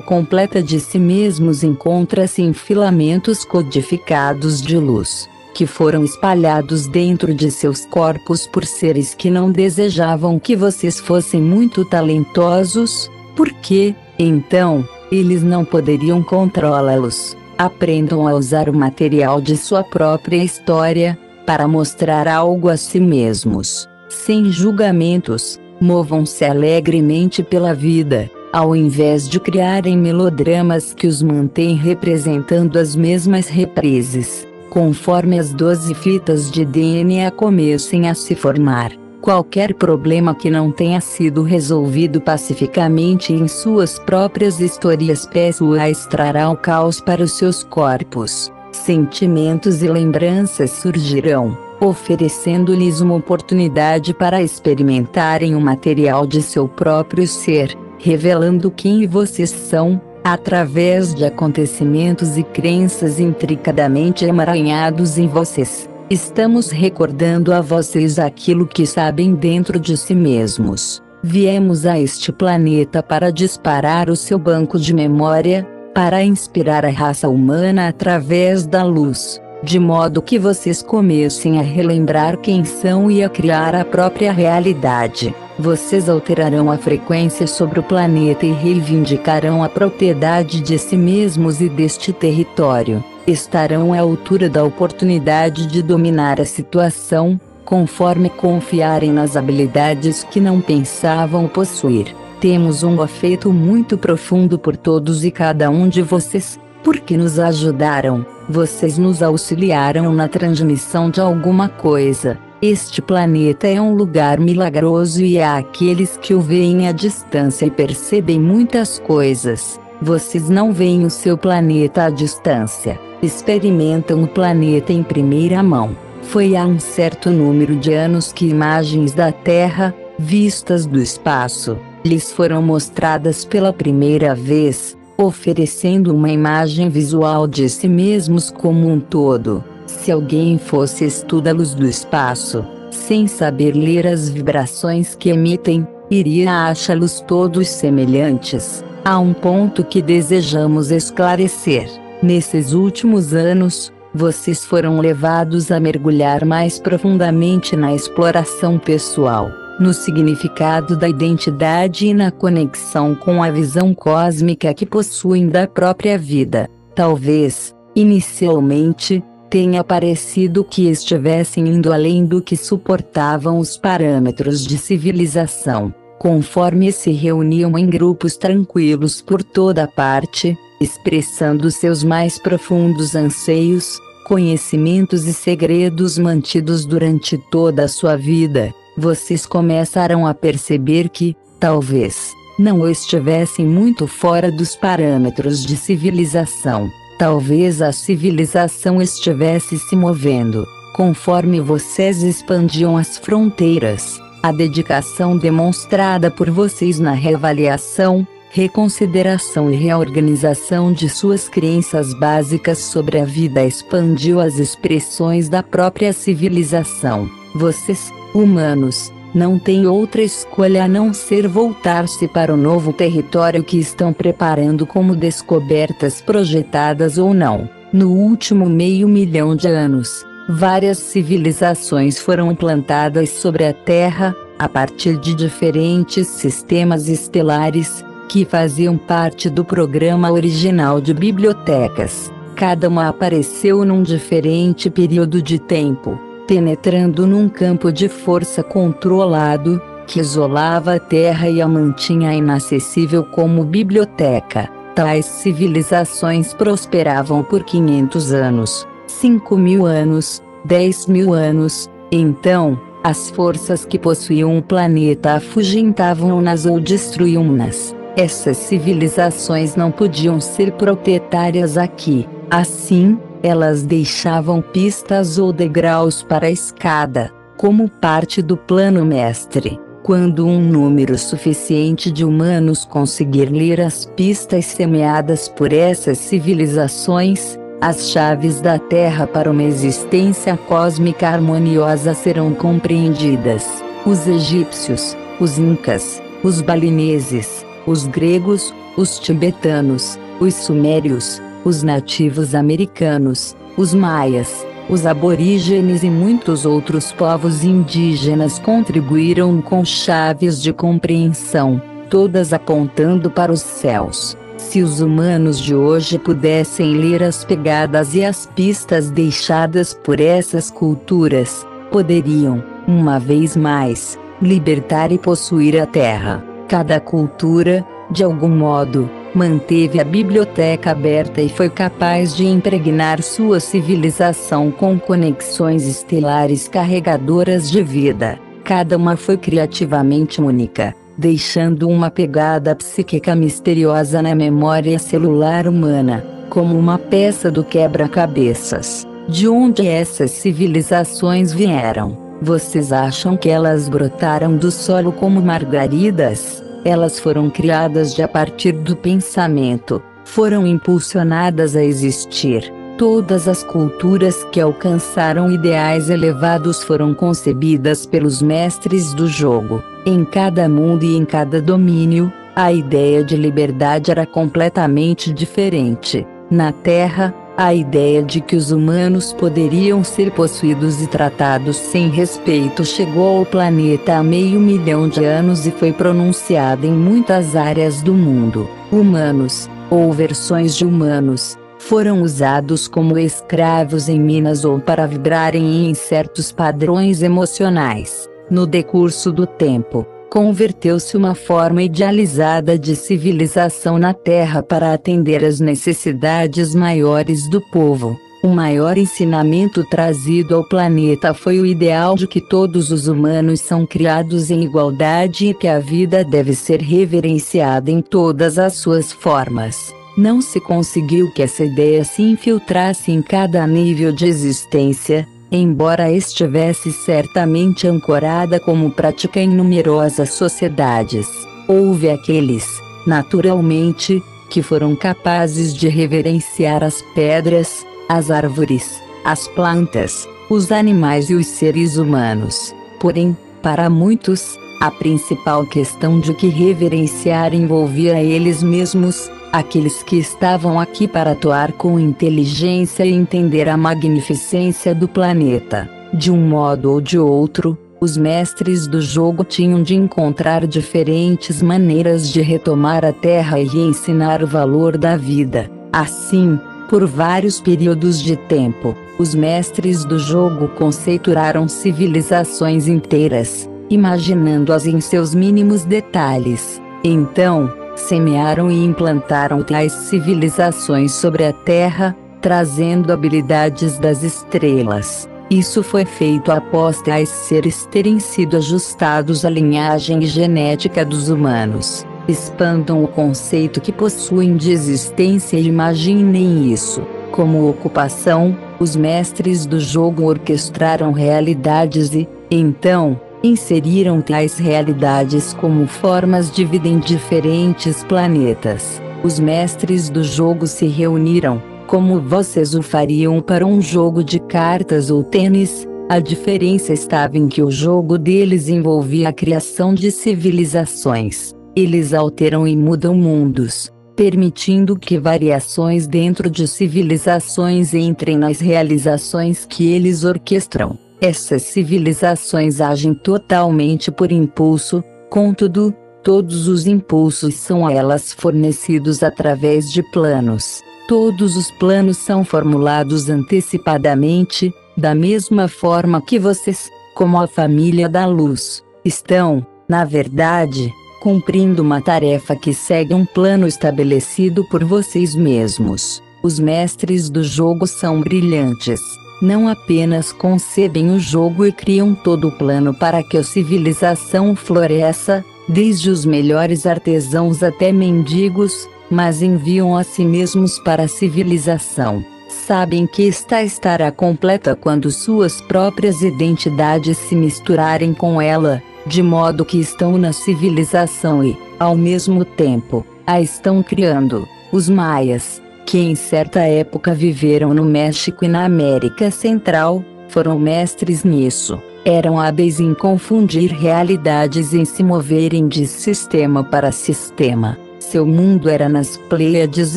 S1: completa de si mesmos encontra-se em filamentos codificados de luz, que foram espalhados dentro de seus corpos por seres que não desejavam que vocês fossem muito talentosos, porque, então, eles não poderiam controlá-los. Aprendam a usar o material de sua própria história, para mostrar algo a si mesmos. Sem julgamentos, movam-se alegremente pela vida, ao invés de criarem melodramas que os mantêm representando as mesmas reprises. Conforme as 12 fitas de DNA comecem a se formar, qualquer problema que não tenha sido resolvido pacificamente em suas próprias histórias pessoais trará o caos para os seus corpos. Sentimentos e lembranças surgirão, oferecendo-lhes uma oportunidade para experimentarem o material de seu próprio ser, revelando quem vocês são, através de acontecimentos e crenças intricadamente emaranhados em vocês. Estamos recordando a vocês aquilo que sabem dentro de si mesmos. Viemos a este planeta para disparar o seu banco de memória, para inspirar a raça humana através da luz. de modo que vocês comecem a relembrar quem são e a criar a própria realidade. Vocês alterarão a frequência sobre o planeta e reivindicarão a propriedade de si mesmos e deste território. Estarão à altura da oportunidade de dominar a situação, conforme confiarem nas habilidades que não pensavam possuir. Temos um afeto muito profundo por todos e cada um de vocês, porque nos ajudaram. Vocês nos auxiliaram na transmissão de alguma coisa. Este planeta é um lugar milagroso e há aqueles que o veem à distância e percebem muitas coisas. Vocês não veem o seu planeta à distância, experimentam o planeta em primeira mão. Foi há um certo número de anos que imagens da Terra, vistas do espaço, lhes foram mostradas pela primeira vez, oferecendo uma imagem visual de si mesmos como um todo. Se alguém fosse estudá-los do espaço, sem saber ler as vibrações que emitem, iria achá-los todos semelhantes. Há um ponto que desejamos esclarecer. Nesses últimos anos, vocês foram levados a mergulhar mais profundamente na exploração pessoal, no significado da identidade e na conexão com a visão cósmica que possuem da própria vida. Talvez, inicialmente, tenha parecido que estivessem indo além do que suportavam os parâmetros de civilização. Conforme se reuniam em grupos tranquilos por toda parte, expressando seus mais profundos anseios, conhecimentos e segredos mantidos durante toda a sua vida, vocês começaram a perceber que, talvez, não estivessem muito fora dos parâmetros de civilização. Talvez a civilização estivesse se movendo, conforme vocês expandiam as fronteiras. A dedicação demonstrada por vocês na reavaliação, reconsideração e reorganização de suas crenças básicas sobre a vida expandiu as expressões da própria civilização. Vocês, humanos, não têm outra escolha a não ser voltar-se para o novo território que estão preparando como descobertas projetadas ou não. No último meio milhão de anos, várias civilizações foram implantadas sobre a Terra, a partir de diferentes sistemas estelares, que faziam parte do programa original de bibliotecas. Cada uma apareceu num diferente período de tempo, penetrando num campo de força controlado, que isolava a Terra e a mantinha inacessível como biblioteca. Tais civilizações prosperavam por 500 anos, 5.000 anos, 10.000 anos. Então, as forças que possuíam o planeta afugentavam-nas ou destruíam-nas. Essas civilizações não podiam ser proprietárias aqui. Assim, elas deixavam pistas ou degraus para a escada, como parte do plano mestre. Quando um número suficiente de humanos conseguir ler as pistas semeadas por essas civilizações, as chaves da Terra para uma existência cósmica harmoniosa serão compreendidas. Os egípcios, os incas, os balineses, os gregos, os tibetanos, os sumérios, os nativos americanos, os maias, os aborígenes e muitos outros povos indígenas contribuíram com chaves de compreensão, todas apontando para os céus. Se os humanos de hoje pudessem ler as pegadas e as pistas deixadas por essas culturas, poderiam, uma vez mais, libertar e possuir a Terra. Cada cultura, de algum modo, manteve a biblioteca aberta e foi capaz de impregnar sua civilização com conexões estelares carregadoras de vida. Cada uma foi criativamente única, deixando uma pegada psíquica misteriosa na memória celular humana, como uma peça do quebra-cabeças. De onde essas civilizações vieram? Vocês acham que elas brotaram do solo como margaridas? Elas foram criadas a partir do pensamento, foram impulsionadas a existir. Todas as culturas que alcançaram ideais elevados foram concebidas pelos mestres do jogo. Em cada mundo e em cada domínio, a ideia de liberdade era completamente diferente. Na Terra, A ideia de que os humanos poderiam ser possuídos e tratados sem respeito chegou ao planeta há meio milhão de anos e foi pronunciada em muitas áreas do mundo. Humanos, ou versões de humanos, foram usados como escravos em minas ou para vibrarem em certos padrões emocionais. No decurso do tempo, converteu-se uma forma idealizada de civilização na Terra para atender às necessidades maiores do povo. O maior ensinamento trazido ao planeta foi o ideal de que todos os humanos são criados em igualdade e que a vida deve ser reverenciada em todas as suas formas. Não se conseguiu que essa ideia se infiltrasse em cada nível de existência, embora estivesse certamente ancorada como prática em numerosas sociedades. Houve aqueles, naturalmente, que foram capazes de reverenciar as pedras, as árvores, as plantas, os animais e os seres humanos. Porém, para muitos, a principal questão de que reverenciar envolvia eles mesmos, aqueles que estavam aqui para atuar com inteligência e entender a magnificência do planeta. De um modo ou de outro, os mestres do jogo tinham de encontrar diferentes maneiras de retomar a Terra e ensinar o valor da vida. Assim, por vários períodos de tempo, os mestres do jogo conceituraram civilizações inteiras, imaginando-as em seus mínimos detalhes. Então, semearam e implantaram tais civilizações sobre a Terra, trazendo habilidades das estrelas. Isso foi feito após tais seres terem sido ajustados à linhagem genética dos humanos. Expandam o conceito que possuem de existência e imaginem isso. Como ocupação, os mestres do jogo orquestraram realidades e, então, inseriram tais realidades como formas de vida em diferentes planetas. Os mestres do jogo se reuniram, como vocês o fariam para um jogo de cartas ou tênis. A diferença estava em que o jogo deles envolvia a criação de civilizações. Eles alteram e mudam mundos, permitindo que variações dentro de civilizações entrem nas realizações que eles orquestram. Essas civilizações agem totalmente por impulso, contudo, todos os impulsos são a elas fornecidos através de planos. Todos os planos são formulados antecipadamente, da mesma forma que vocês, como a família da luz, estão, na verdade, cumprindo uma tarefa que segue um plano estabelecido por vocês mesmos. Os mestres do jogo são brilhantes. Não apenas concebem o jogo e criam todo o plano para que a civilização floresça, desde os melhores artesãos até mendigos, mas enviam a si mesmos para a civilização. Sabem que esta estará completa quando suas próprias identidades se misturarem com ela, de modo que estão na civilização e, ao mesmo tempo, a estão criando. Os maias, que em certa época viveram no México e na América Central, foram mestres nisso. Eram hábeis em confundir realidades e em se moverem de sistema para sistema. Seu mundo era nas Pleiades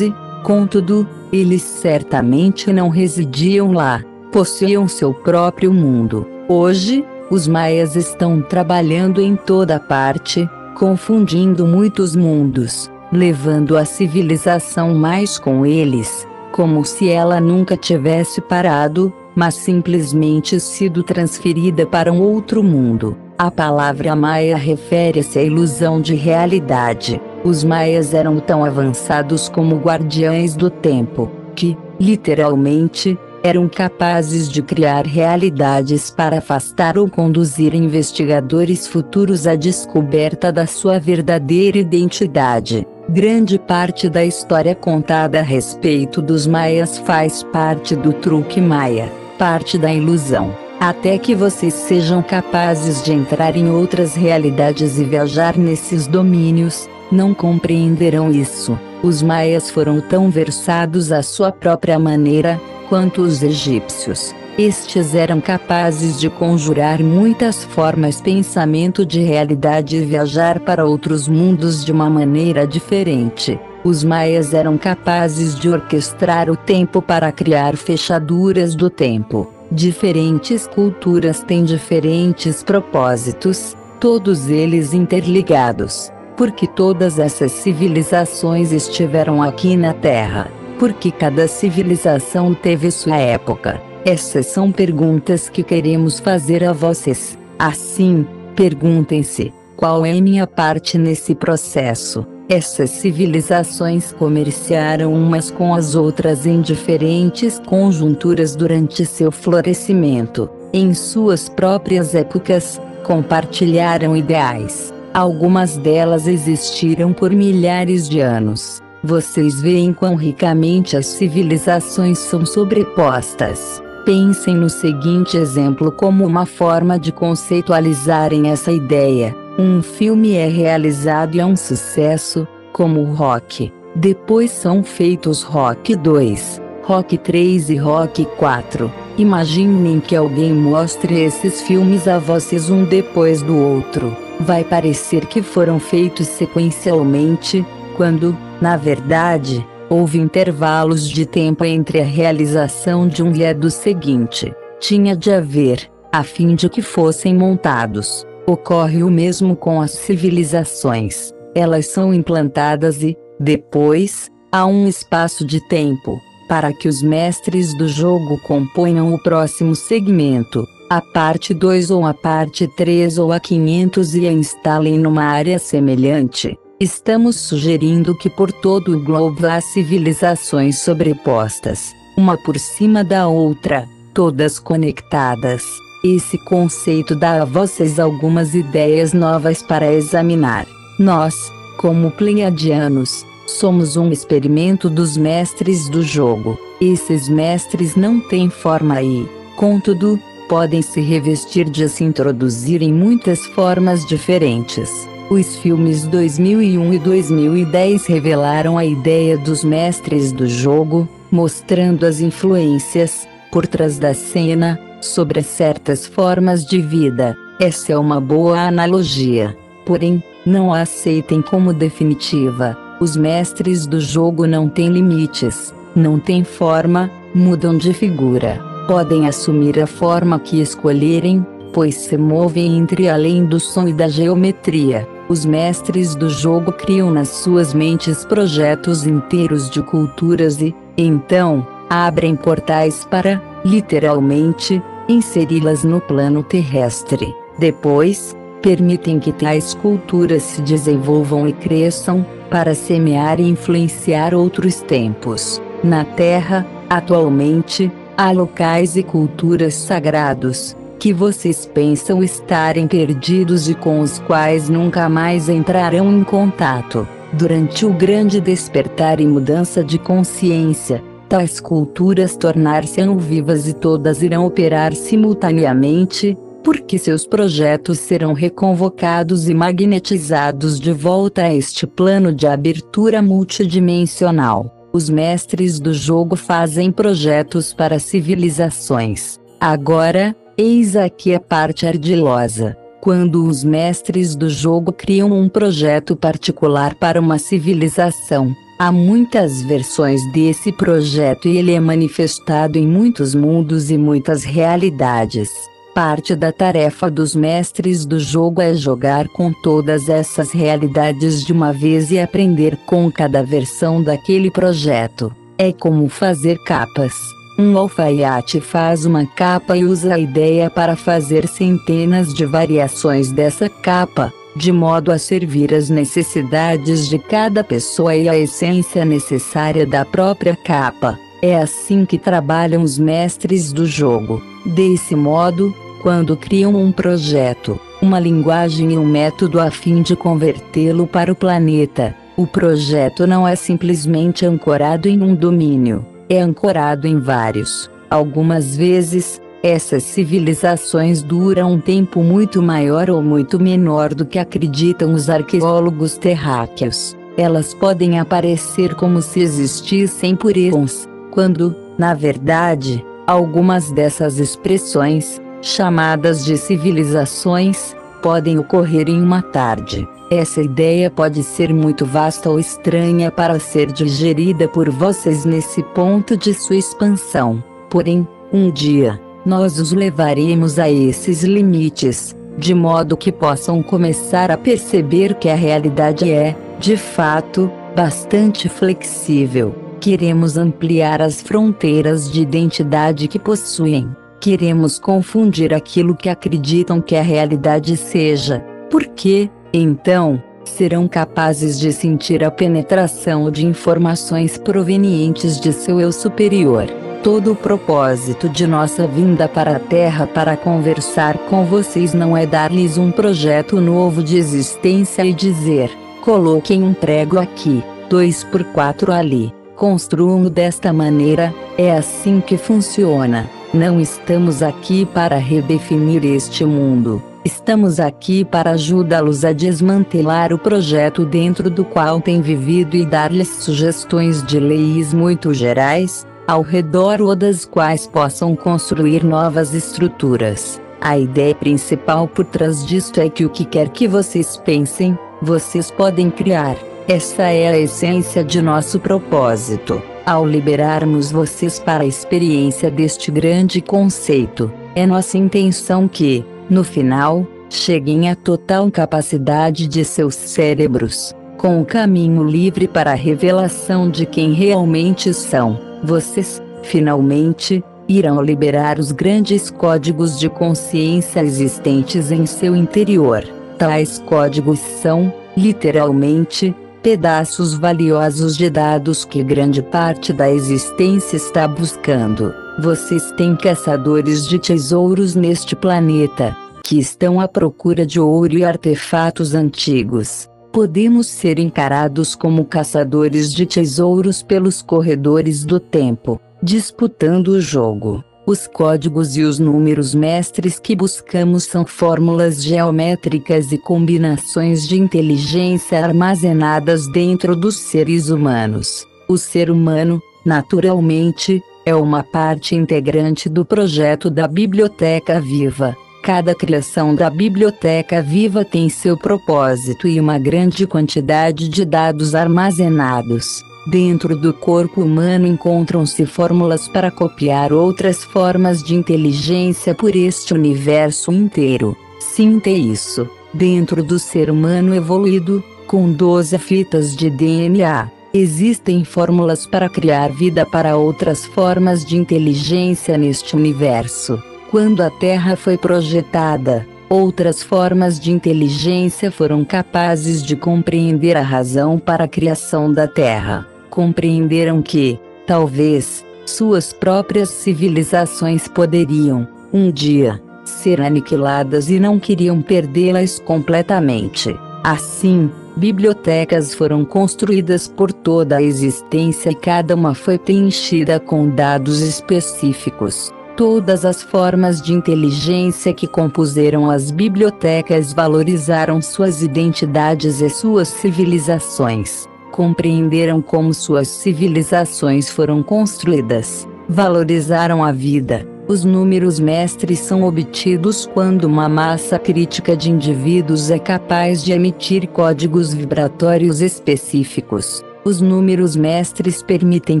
S1: e, contudo, eles certamente não residiam lá, possuíam seu próprio mundo. Hoje, os maias estão trabalhando em toda parte, confundindo muitos mundos, levando a civilização mais com eles, como se ela nunca tivesse parado, mas simplesmente sido transferida para um outro mundo. A palavra maia refere-se à ilusão de realidade. Os maias eram tão avançados como guardiães do tempo, que, literalmente, eram capazes de criar realidades para afastar ou conduzir investigadores futuros à descoberta da sua verdadeira identidade. Grande parte da história contada a respeito dos maias faz parte do truque maia, parte da ilusão. Até que vocês sejam capazes de entrar em outras realidades e viajar nesses domínios, não compreenderão isso. Os maias foram tão versados à sua própria maneira, quanto os egípcios. Estes eram capazes de conjurar muitas formas pensamento de realidade e viajar para outros mundos de uma maneira diferente. Os maias eram capazes de orquestrar o tempo para criar fechaduras do tempo. Diferentes culturas têm diferentes propósitos, todos eles interligados. Porque todas essas civilizações estiveram aqui na Terra. Porque cada civilização teve sua época. Essas são perguntas que queremos fazer a vocês. Assim, perguntem-se: qual é minha parte nesse processo? Essas civilizações comerciaram umas com as outras em diferentes conjunturas durante seu florescimento. Em suas próprias épocas, compartilharam ideais. Algumas delas existiram por milhares de anos. Vocês veem quão ricamente as civilizações são sobrepostas. Pensem no seguinte exemplo como uma forma de conceitualizarem essa ideia. Um filme é realizado e é um sucesso, como o Rock. Depois são feitos Rock 2, Rock 3 e Rock 4. Imaginem que alguém mostre esses filmes a vocês um depois do outro. Vai parecer que foram feitos sequencialmente, quando, na verdade, houve intervalos de tempo entre a realização de um e a do seguinte. Tinha de haver, a fim de que fossem montados. Ocorre o mesmo com as civilizações. Elas são implantadas e, depois, há um espaço de tempo, para que os mestres do jogo componham o próximo segmento, a parte 2 ou a parte 3 ou a 500 e a instalem numa área semelhante. Estamos sugerindo que por todo o globo há civilizações sobrepostas, uma por cima da outra, todas conectadas. Esse conceito dá a vocês algumas ideias novas para examinar. Nós, como pleiadianos, somos um experimento dos mestres do jogo. Esses mestres não têm forma e, contudo, podem se revestir de se introduzir em muitas formas diferentes. Os filmes 2001 e 2010 revelaram a ideia dos mestres do jogo, mostrando as influências, por trás da cena, sobre certas formas de vida. Essa é uma boa analogia. Porém, não a aceitem como definitiva. Os mestres do jogo não têm limites, não têm forma, mudam de figura. Podem assumir a forma que escolherem, pois se movem entre além do som e da geometria. Os mestres do jogo criam nas suas mentes projetos inteiros de culturas e, então, abrem portais para, literalmente, inseri-las no plano terrestre. Depois, permitem que tais culturas se desenvolvam e cresçam, para semear e influenciar outros tempos. Na Terra, atualmente, há locais e culturas sagrados, que vocês pensam estarem perdidos e com os quais nunca mais entrarão em contato. Durante o grande despertar e mudança de consciência, tais culturas tornar-se-ão vivas e todas irão operar simultaneamente, porque seus projetos serão reconvocados e magnetizados de volta a este plano de abertura multidimensional. Os mestres do jogo fazem projetos para civilizações. Agora, eis aqui a parte ardilosa. Quando os mestres do jogo criam um projeto particular para uma civilização, há muitas versões desse projeto e ele é manifestado em muitos mundos e muitas realidades. Parte da tarefa dos mestres do jogo é jogar com todas essas realidades de uma vez e aprender com cada versão daquele projeto. É como fazer capas. Um alfaiate faz uma capa e usa a ideia para fazer centenas de variações dessa capa, de modo a servir às necessidades de cada pessoa e à essência necessária da própria capa. É assim que trabalham os mestres do jogo. Desse modo, quando criam um projeto, uma linguagem e um método a fim de convertê-lo para o planeta, o projeto não é simplesmente ancorado em um domínio, é ancorado em vários. Algumas vezes, essas civilizações duram um tempo muito maior ou muito menor do que acreditam os arqueólogos terráqueos. Elas podem aparecer como se existissem por eons, quando, na verdade, Algumas dessas expressões, chamadas de civilizações, podem ocorrer em uma tarde. Essa ideia pode ser muito vasta ou estranha para ser digerida por vocês nesse ponto de sua expansão. Porém, um dia, nós os levaremos a esses limites, de modo que possam começar a perceber que a realidade é, de fato, bastante flexível. Queremos ampliar as fronteiras de identidade que possuem. Queremos confundir aquilo que acreditam que a realidade seja. Porque, então, serão capazes de sentir a penetração de informações provenientes de seu eu superior. Todo o propósito de nossa vinda para a Terra para conversar com vocês não é dar-lhes um projeto novo de existência e dizer: coloquem um prego aqui, 2x4 ali, construam desta maneira. É assim que funciona. Não estamos aqui para redefinir este mundo. Estamos aqui para ajudá-los a desmantelar o projeto dentro do qual têm vivido e dar-lhes sugestões de leis muito gerais, ao redor ou das quais possam construir novas estruturas. A ideia principal por trás disto é que o que quer que vocês pensem, vocês podem criar. Essa é a essência de nosso propósito. Ao liberarmos vocês para a experiência deste grande conceito, é nossa intenção que, no final, cheguem à total capacidade de seus cérebros, com o caminho livre para a revelação de quem realmente são. Vocês, finalmente, irão liberar os grandes códigos de consciência existentes em seu interior. Tais códigos são, literalmente, pedaços valiosos de dados que grande parte da existência está buscando. Vocês têm caçadores de tesouros neste planeta, que estão à procura de ouro e artefatos antigos. Podemos ser encarados como caçadores de tesouros pelos corredores do tempo, disputando o jogo. Os códigos e os números mestres que buscamos são fórmulas geométricas e combinações de inteligência armazenadas dentro dos seres humanos. O ser humano, naturalmente, é uma parte integrante do projeto da Biblioteca Viva. Cada criação da Biblioteca Viva tem seu propósito e uma grande quantidade de dados armazenados. Dentro do corpo humano encontram-se fórmulas para copiar outras formas de inteligência por este universo inteiro. Sinta isso. Dentro do ser humano evoluído, com 12 fitas de DNA, existem fórmulas para criar vida para outras formas de inteligência neste universo. Quando a Terra foi projetada, outras formas de inteligência foram capazes de compreender a razão para a criação da Terra. Compreenderam que, talvez, suas próprias civilizações poderiam, um dia, ser aniquiladas e não queriam perdê-las completamente. Assim, bibliotecas foram construídas por toda a existência e cada uma foi preenchida com dados específicos. Todas as formas de inteligência que compuseram as bibliotecas valorizaram suas identidades e suas civilizações. Compreenderam como suas civilizações foram construídas. Valorizaram a vida. Os números mestres são obtidos quando uma massa crítica de indivíduos é capaz de emitir códigos vibratórios específicos. Os números mestres permitem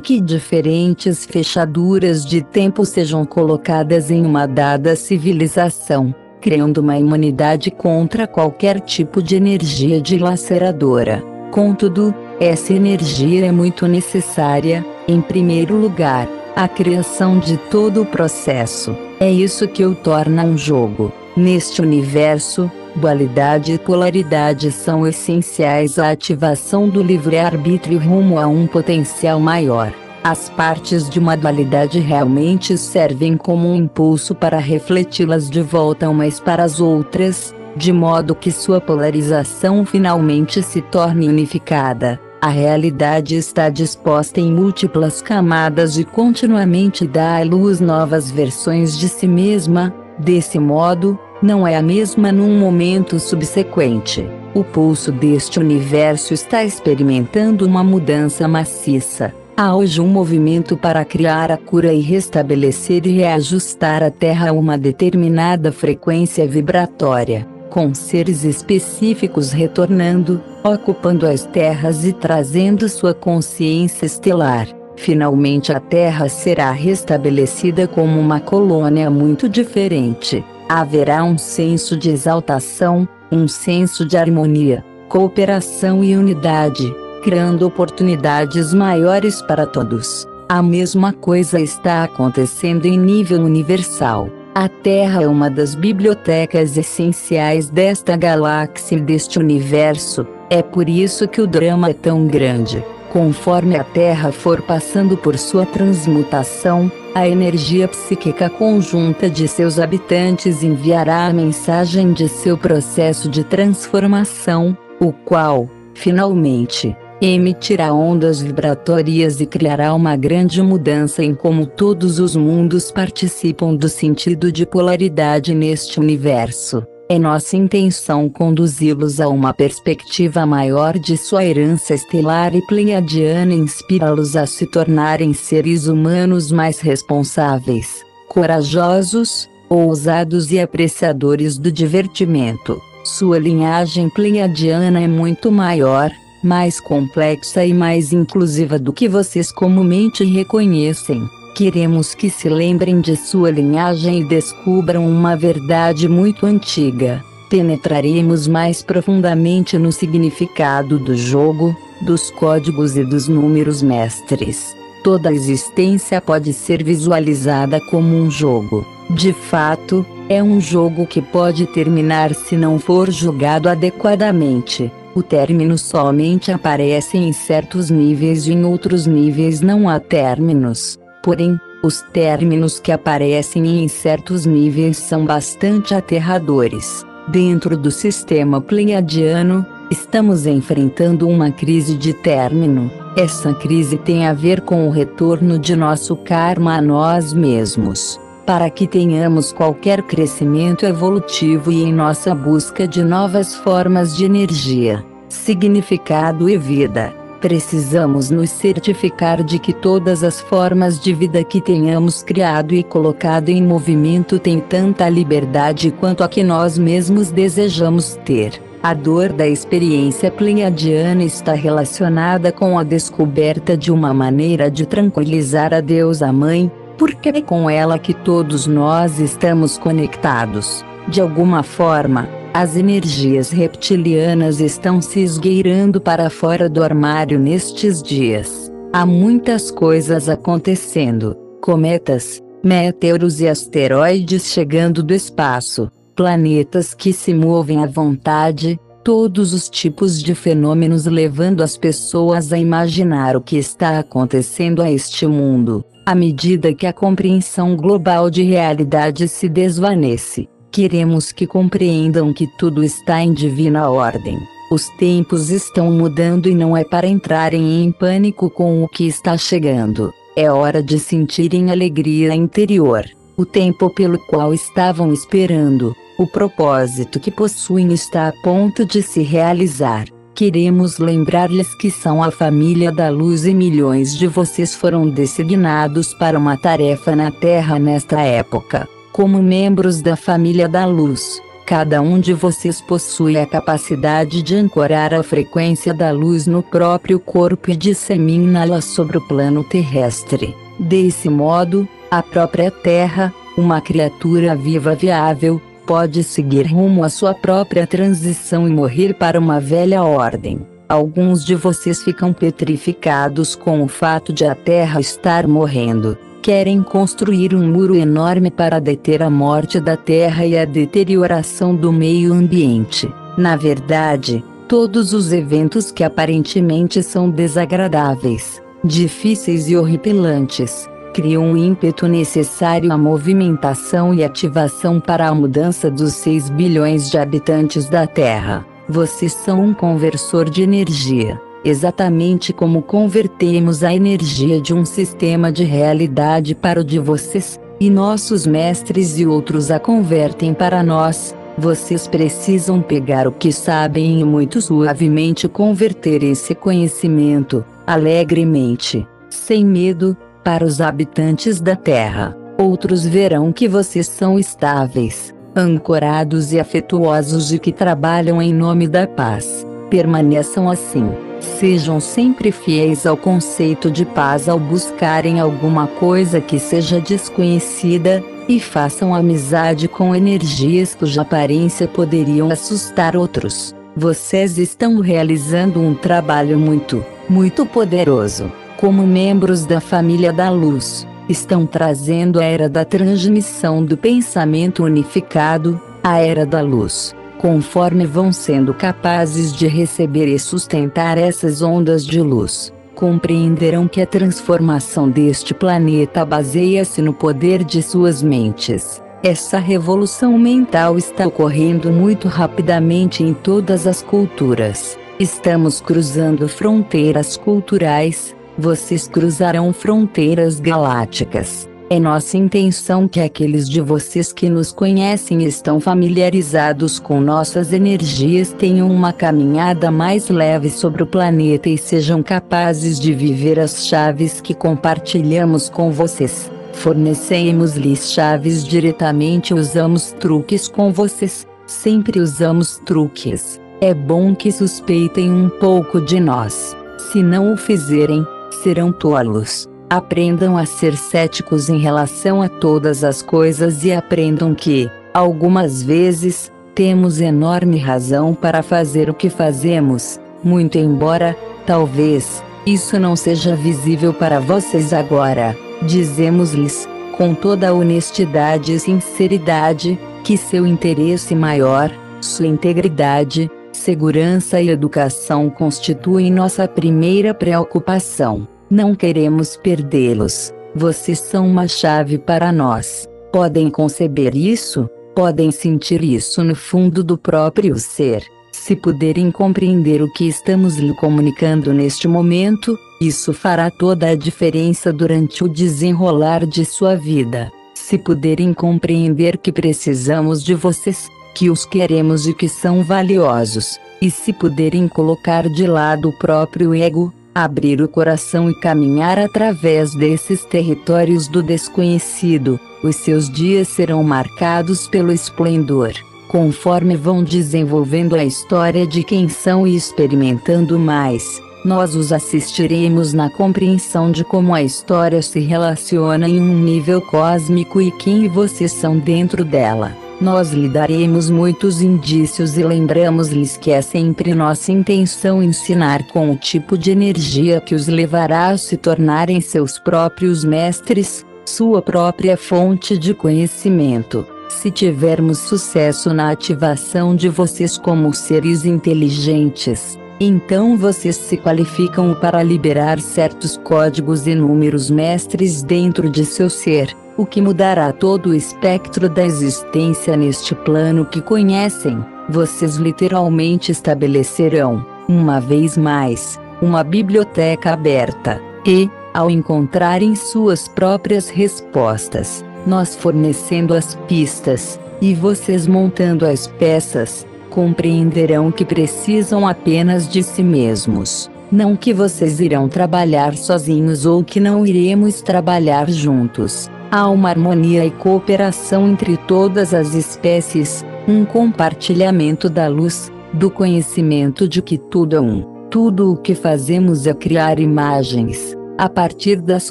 S1: que diferentes fechaduras de tempo sejam colocadas em uma dada civilização, criando uma imunidade contra qualquer tipo de energia dilaceradora. Contudo, essa energia é muito necessária, em primeiro lugar, à criação de todo o processo. É isso que o torna um jogo. Neste universo, dualidade e polaridade são essenciais à ativação do livre-arbítrio rumo a um potencial maior. As partes de uma dualidade realmente servem como um impulso para refleti-las de volta umas para as outras, de modo que sua polarização finalmente se torne unificada. A realidade está disposta em múltiplas camadas e continuamente dá à luz novas versões de si mesma. Desse modo, não é a mesma num momento subsequente. O pulso deste universo está experimentando uma mudança maciça. Há hoje um movimento para criar a cura e restabelecer e reajustar a Terra a uma determinada frequência vibratória, com seres específicos retornando, ocupando as terras e trazendo sua consciência estelar. Finalmente a Terra será restabelecida como uma colônia muito diferente. Haverá um senso de exaltação, um senso de harmonia, cooperação e unidade, criando oportunidades maiores para todos. A mesma coisa está acontecendo em nível universal. A Terra é uma das bibliotecas essenciais desta galáxia e deste universo. É por isso que o drama é tão grande. Conforme a Terra for passando por sua transmutação, a energia psíquica conjunta de seus habitantes enviará a mensagem de seu processo de transformação, o qual, finalmente, emitirá ondas vibratórias e criará uma grande mudança em como todos os mundos participam do sentido de polaridade neste universo. É nossa intenção conduzi-los a uma perspectiva maior de sua herança estelar e pleiadiana e inspirá-los a se tornarem seres humanos mais responsáveis, corajosos, ousados e apreciadores do divertimento. Sua linhagem pleiadiana é muito maior, mais complexa e mais inclusiva do que vocês comumente reconhecem. Queremos que se lembrem de sua linhagem e descubram uma verdade muito antiga. Penetraremos mais profundamente no significado do jogo, dos códigos e dos números mestres. Toda a existência pode ser visualizada como um jogo. De fato, é um jogo que pode terminar se não for julgado adequadamente. O término somente aparece em certos níveis e em outros níveis não há términos. Porém, os términos que aparecem em certos níveis são bastante aterradores. Dentro do sistema pleiadiano, estamos enfrentando uma crise de término. Essa crise tem a ver com o retorno de nosso karma a nós mesmos. Para que tenhamos qualquer crescimento evolutivo e em nossa busca de novas formas de energia, significado e vida, precisamos nos certificar de que todas as formas de vida que tenhamos criado e colocado em movimento têm tanta liberdade quanto a que nós mesmos desejamos ter. A dor da experiência pleiadiana está relacionada com a descoberta de uma maneira de tranquilizar a Deusa Mãe, porque é com ela que todos nós estamos conectados. De alguma forma, as energias reptilianas estão se esgueirando para fora do armário nestes dias. Há muitas coisas acontecendo: cometas, meteoros e asteroides chegando do espaço, planetas que se movem à vontade, todos os tipos de fenômenos levando as pessoas a imaginar o que está acontecendo a este mundo. À medida que a compreensão global de realidade se desvanece, queremos que compreendam que tudo está em divina ordem. Os tempos estão mudando e não é para entrarem em pânico com o que está chegando. É hora de sentirem alegria interior. O tempo pelo qual estavam esperando, o propósito que possuem está a ponto de se realizar. Queremos lembrar-lhes que são a família da luz e milhões de vocês foram designados para uma tarefa na Terra nesta época. Como membros da família da luz, cada um de vocês possui a capacidade de ancorar a frequência da luz no próprio corpo e disseminá-la sobre o plano terrestre. Desse modo, a própria Terra, uma criatura viva viável, pode seguir rumo à sua própria transição e morrer para uma velha ordem. Alguns de vocês ficam petrificados com o fato de a Terra estar morrendo. Querem construir um muro enorme para deter a morte da Terra e a deterioração do meio ambiente. Na verdade, todos os eventos que aparentemente são desagradáveis, difíceis e horripilantes, criam um ímpeto necessário à movimentação e ativação para a mudança dos 6 bilhões de habitantes da Terra. Vocês são um conversor de energia, exatamente como convertemos a energia de um sistema de realidade para o de vocês, e nossos mestres e outros a convertem para nós. Vocês precisam pegar o que sabem e muito suavemente converter esse conhecimento, alegremente. sem medo, para os habitantes da Terra. Outros verão que vocês são estáveis, ancorados e afetuosos e que trabalham em nome da paz. Permaneçam assim. Sejam sempre fiéis ao conceito de paz ao buscarem alguma coisa que seja desconhecida, e façam amizade com energias cuja aparência poderiam assustar outros. Vocês estão realizando um trabalho muito poderoso. Como membros da família da luz, estão trazendo a era da transmissão do pensamento unificado, a era da luz. Conforme vão sendo capazes de receber e sustentar essas ondas de luz, compreenderão que a transformação deste planeta baseia-se no poder de suas mentes. Essa revolução mental está ocorrendo muito rapidamente em todas as culturas. Estamos cruzando fronteiras culturais, vocês cruzarão fronteiras galácticas. É nossa intenção que aqueles de vocês que nos conhecem e estão familiarizados com nossas energias tenham uma caminhada mais leve sobre o planeta e sejam capazes de viver as chaves que compartilhamos com vocês. Fornecemos-lhes chaves diretamente e usamos truques com vocês. Sempre usamos truques. É bom que suspeitem um pouco de nós. Se não o fizerem, serão tolos. Aprendam a ser céticos em relação a todas as coisas e aprendam que, algumas vezes, temos enorme razão para fazer o que fazemos, muito embora, talvez, isso não seja visível para vocês agora. Dizemos-lhes, com toda honestidade e sinceridade, que seu interesse maior, sua integridade, segurança e educação constituem nossa primeira preocupação. Não queremos perdê-los. Vocês são uma chave para nós. Podem conceber isso? Podem sentir isso no fundo do próprio ser. Se puderem compreender o que estamos lhe comunicando neste momento, isso fará toda a diferença durante o desenrolar de sua vida. Se puderem compreender que precisamos de vocês, que os queremos e que são valiosos, e se puderem colocar de lado o próprio ego, abrir o coração e caminhar através desses territórios do desconhecido, os seus dias serão marcados pelo esplendor. Conforme vão desenvolvendo a história de quem são e experimentando mais, nós os assistiremos na compreensão de como a história se relaciona em um nível cósmico e quem vocês são dentro dela. Nós lhe daremos muitos indícios e lembramos-lhes que é sempre nossa intenção ensinar com o tipo de energia que os levará a se tornarem seus próprios mestres, sua própria fonte de conhecimento. Se tivermos sucesso na ativação de vocês como seres inteligentes, então vocês se qualificam para liberar certos códigos e números mestres dentro de seu ser, o que mudará todo o espectro da existência neste plano que conhecem. Vocês literalmente estabelecerão, uma vez mais, uma biblioteca aberta, e, ao encontrarem suas próprias respostas, nós fornecendo as pistas, e vocês montando as peças, compreenderão que precisam apenas de si mesmos. Não que vocês irão trabalhar sozinhos ou que não iremos trabalhar juntos. Há uma harmonia e cooperação entre todas as espécies, um compartilhamento da luz, do conhecimento de que tudo é um. Tudo o que fazemos é criar imagens, a partir das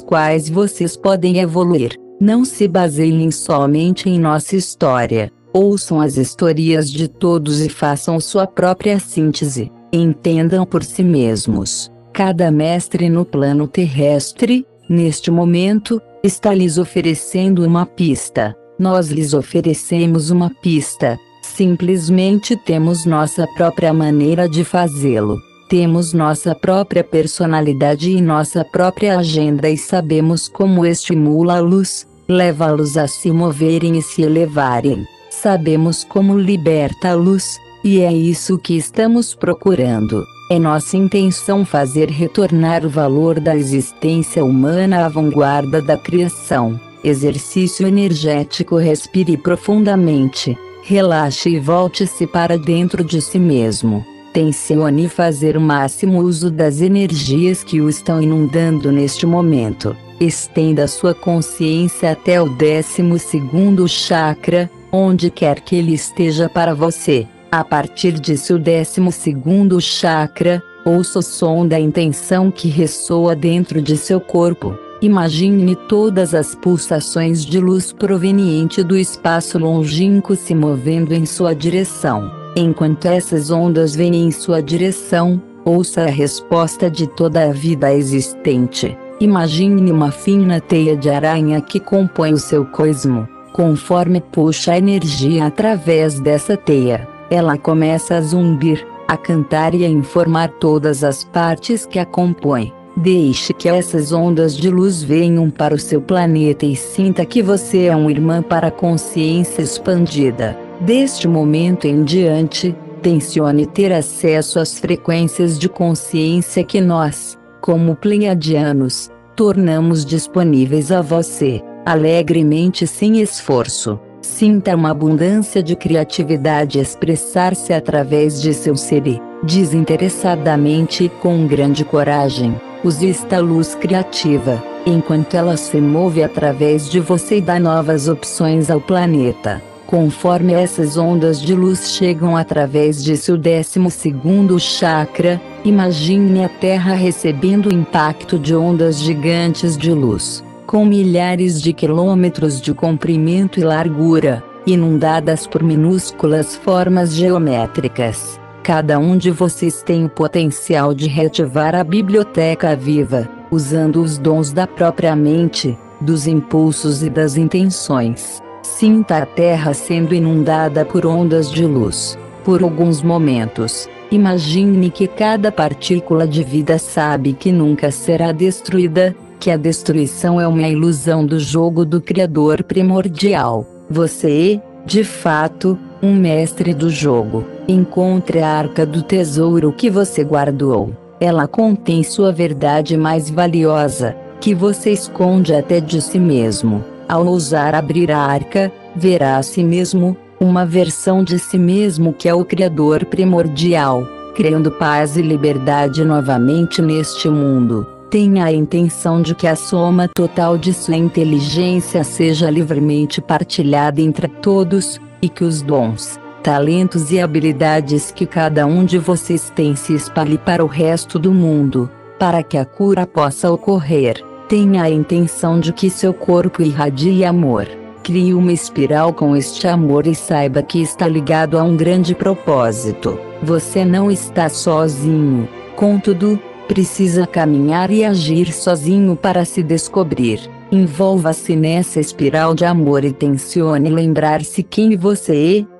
S1: quais vocês podem evoluir. Não se baseiem somente em nossa história. Ouçam as historias de todos e façam sua própria síntese. Entendam por si mesmos. Cada mestre no plano terrestre, neste momento, está lhes oferecendo uma pista. Nós lhes oferecemos uma pista. Simplesmente temos nossa própria maneira de fazê-lo. Temos nossa própria personalidade e nossa própria agenda e sabemos como estimula a luz, leva-los a se moverem e se elevarem. Sabemos como liberta a luz, e é isso que estamos procurando. É nossa intenção fazer retornar o valor da existência humana à vanguarda da criação. Exercício energético. Respire profundamente, relaxe e volte-se para dentro de si mesmo. Tencione fazer o máximo uso das energias que o estão inundando neste momento. Estenda sua consciência até o 12º chakra, onde quer que ele esteja para você. A partir disso, o 12º chakra, ouça o som da intenção que ressoa dentro de seu corpo. Imagine todas as pulsações de luz proveniente do espaço longínquo se movendo em sua direção. Enquanto essas ondas vêm em sua direção, ouça a resposta de toda a vida existente. Imagine uma fina teia de aranha que compõe o seu cosmo. Conforme puxa a energia através dessa teia, ela começa a zumbir, a cantar e a informar todas as partes que a compõem. Deixe que essas ondas de luz venham para o seu planeta e sinta que você é uma irmã para a consciência expandida. Deste momento em diante, tencione ter acesso às frequências de consciência que nós, como pleiadianos, tornamos disponíveis a você, alegremente sem esforço. Sinta uma abundância de criatividade expressar-se através de seu ser e, desinteressadamente e com grande coragem, use esta luz criativa, enquanto ela se move através de você e dá novas opções ao planeta. Conforme essas ondas de luz chegam através de seu 12º chakra, imagine a Terra recebendo o impacto de ondas gigantes de luz, com milhares de quilômetros de comprimento e largura, inundadas por minúsculas formas geométricas. Cada um de vocês tem o potencial de reativar a biblioteca viva, usando os dons da própria mente, dos impulsos e das intenções. Sinta a Terra sendo inundada por ondas de luz. Por alguns momentos, imagine que cada partícula de vida sabe que nunca será destruída, que a destruição é uma ilusão do jogo do Criador primordial. Você é, de fato, um mestre do jogo. Encontre a arca do tesouro que você guardou. Ela contém sua verdade mais valiosa, que você esconde até de si mesmo. Ao ousar abrir a arca, verá a si mesmo, uma versão de si mesmo que é o Criador primordial, criando paz e liberdade novamente neste mundo. Tenha a intenção de que a soma total de sua inteligência seja livremente partilhada entre todos, e que os dons, talentos e habilidades que cada um de vocês tem se espalhe para o resto do mundo, para que a cura possa ocorrer. Tenha a intenção de que seu corpo irradie amor. Crie uma espiral com este amor e saiba que está ligado a um grande propósito. Você não está sozinho, contudo, precisa caminhar e agir sozinho para se descobrir. Envolva-se nessa espiral de amor e tencione lembrar-se quem você é,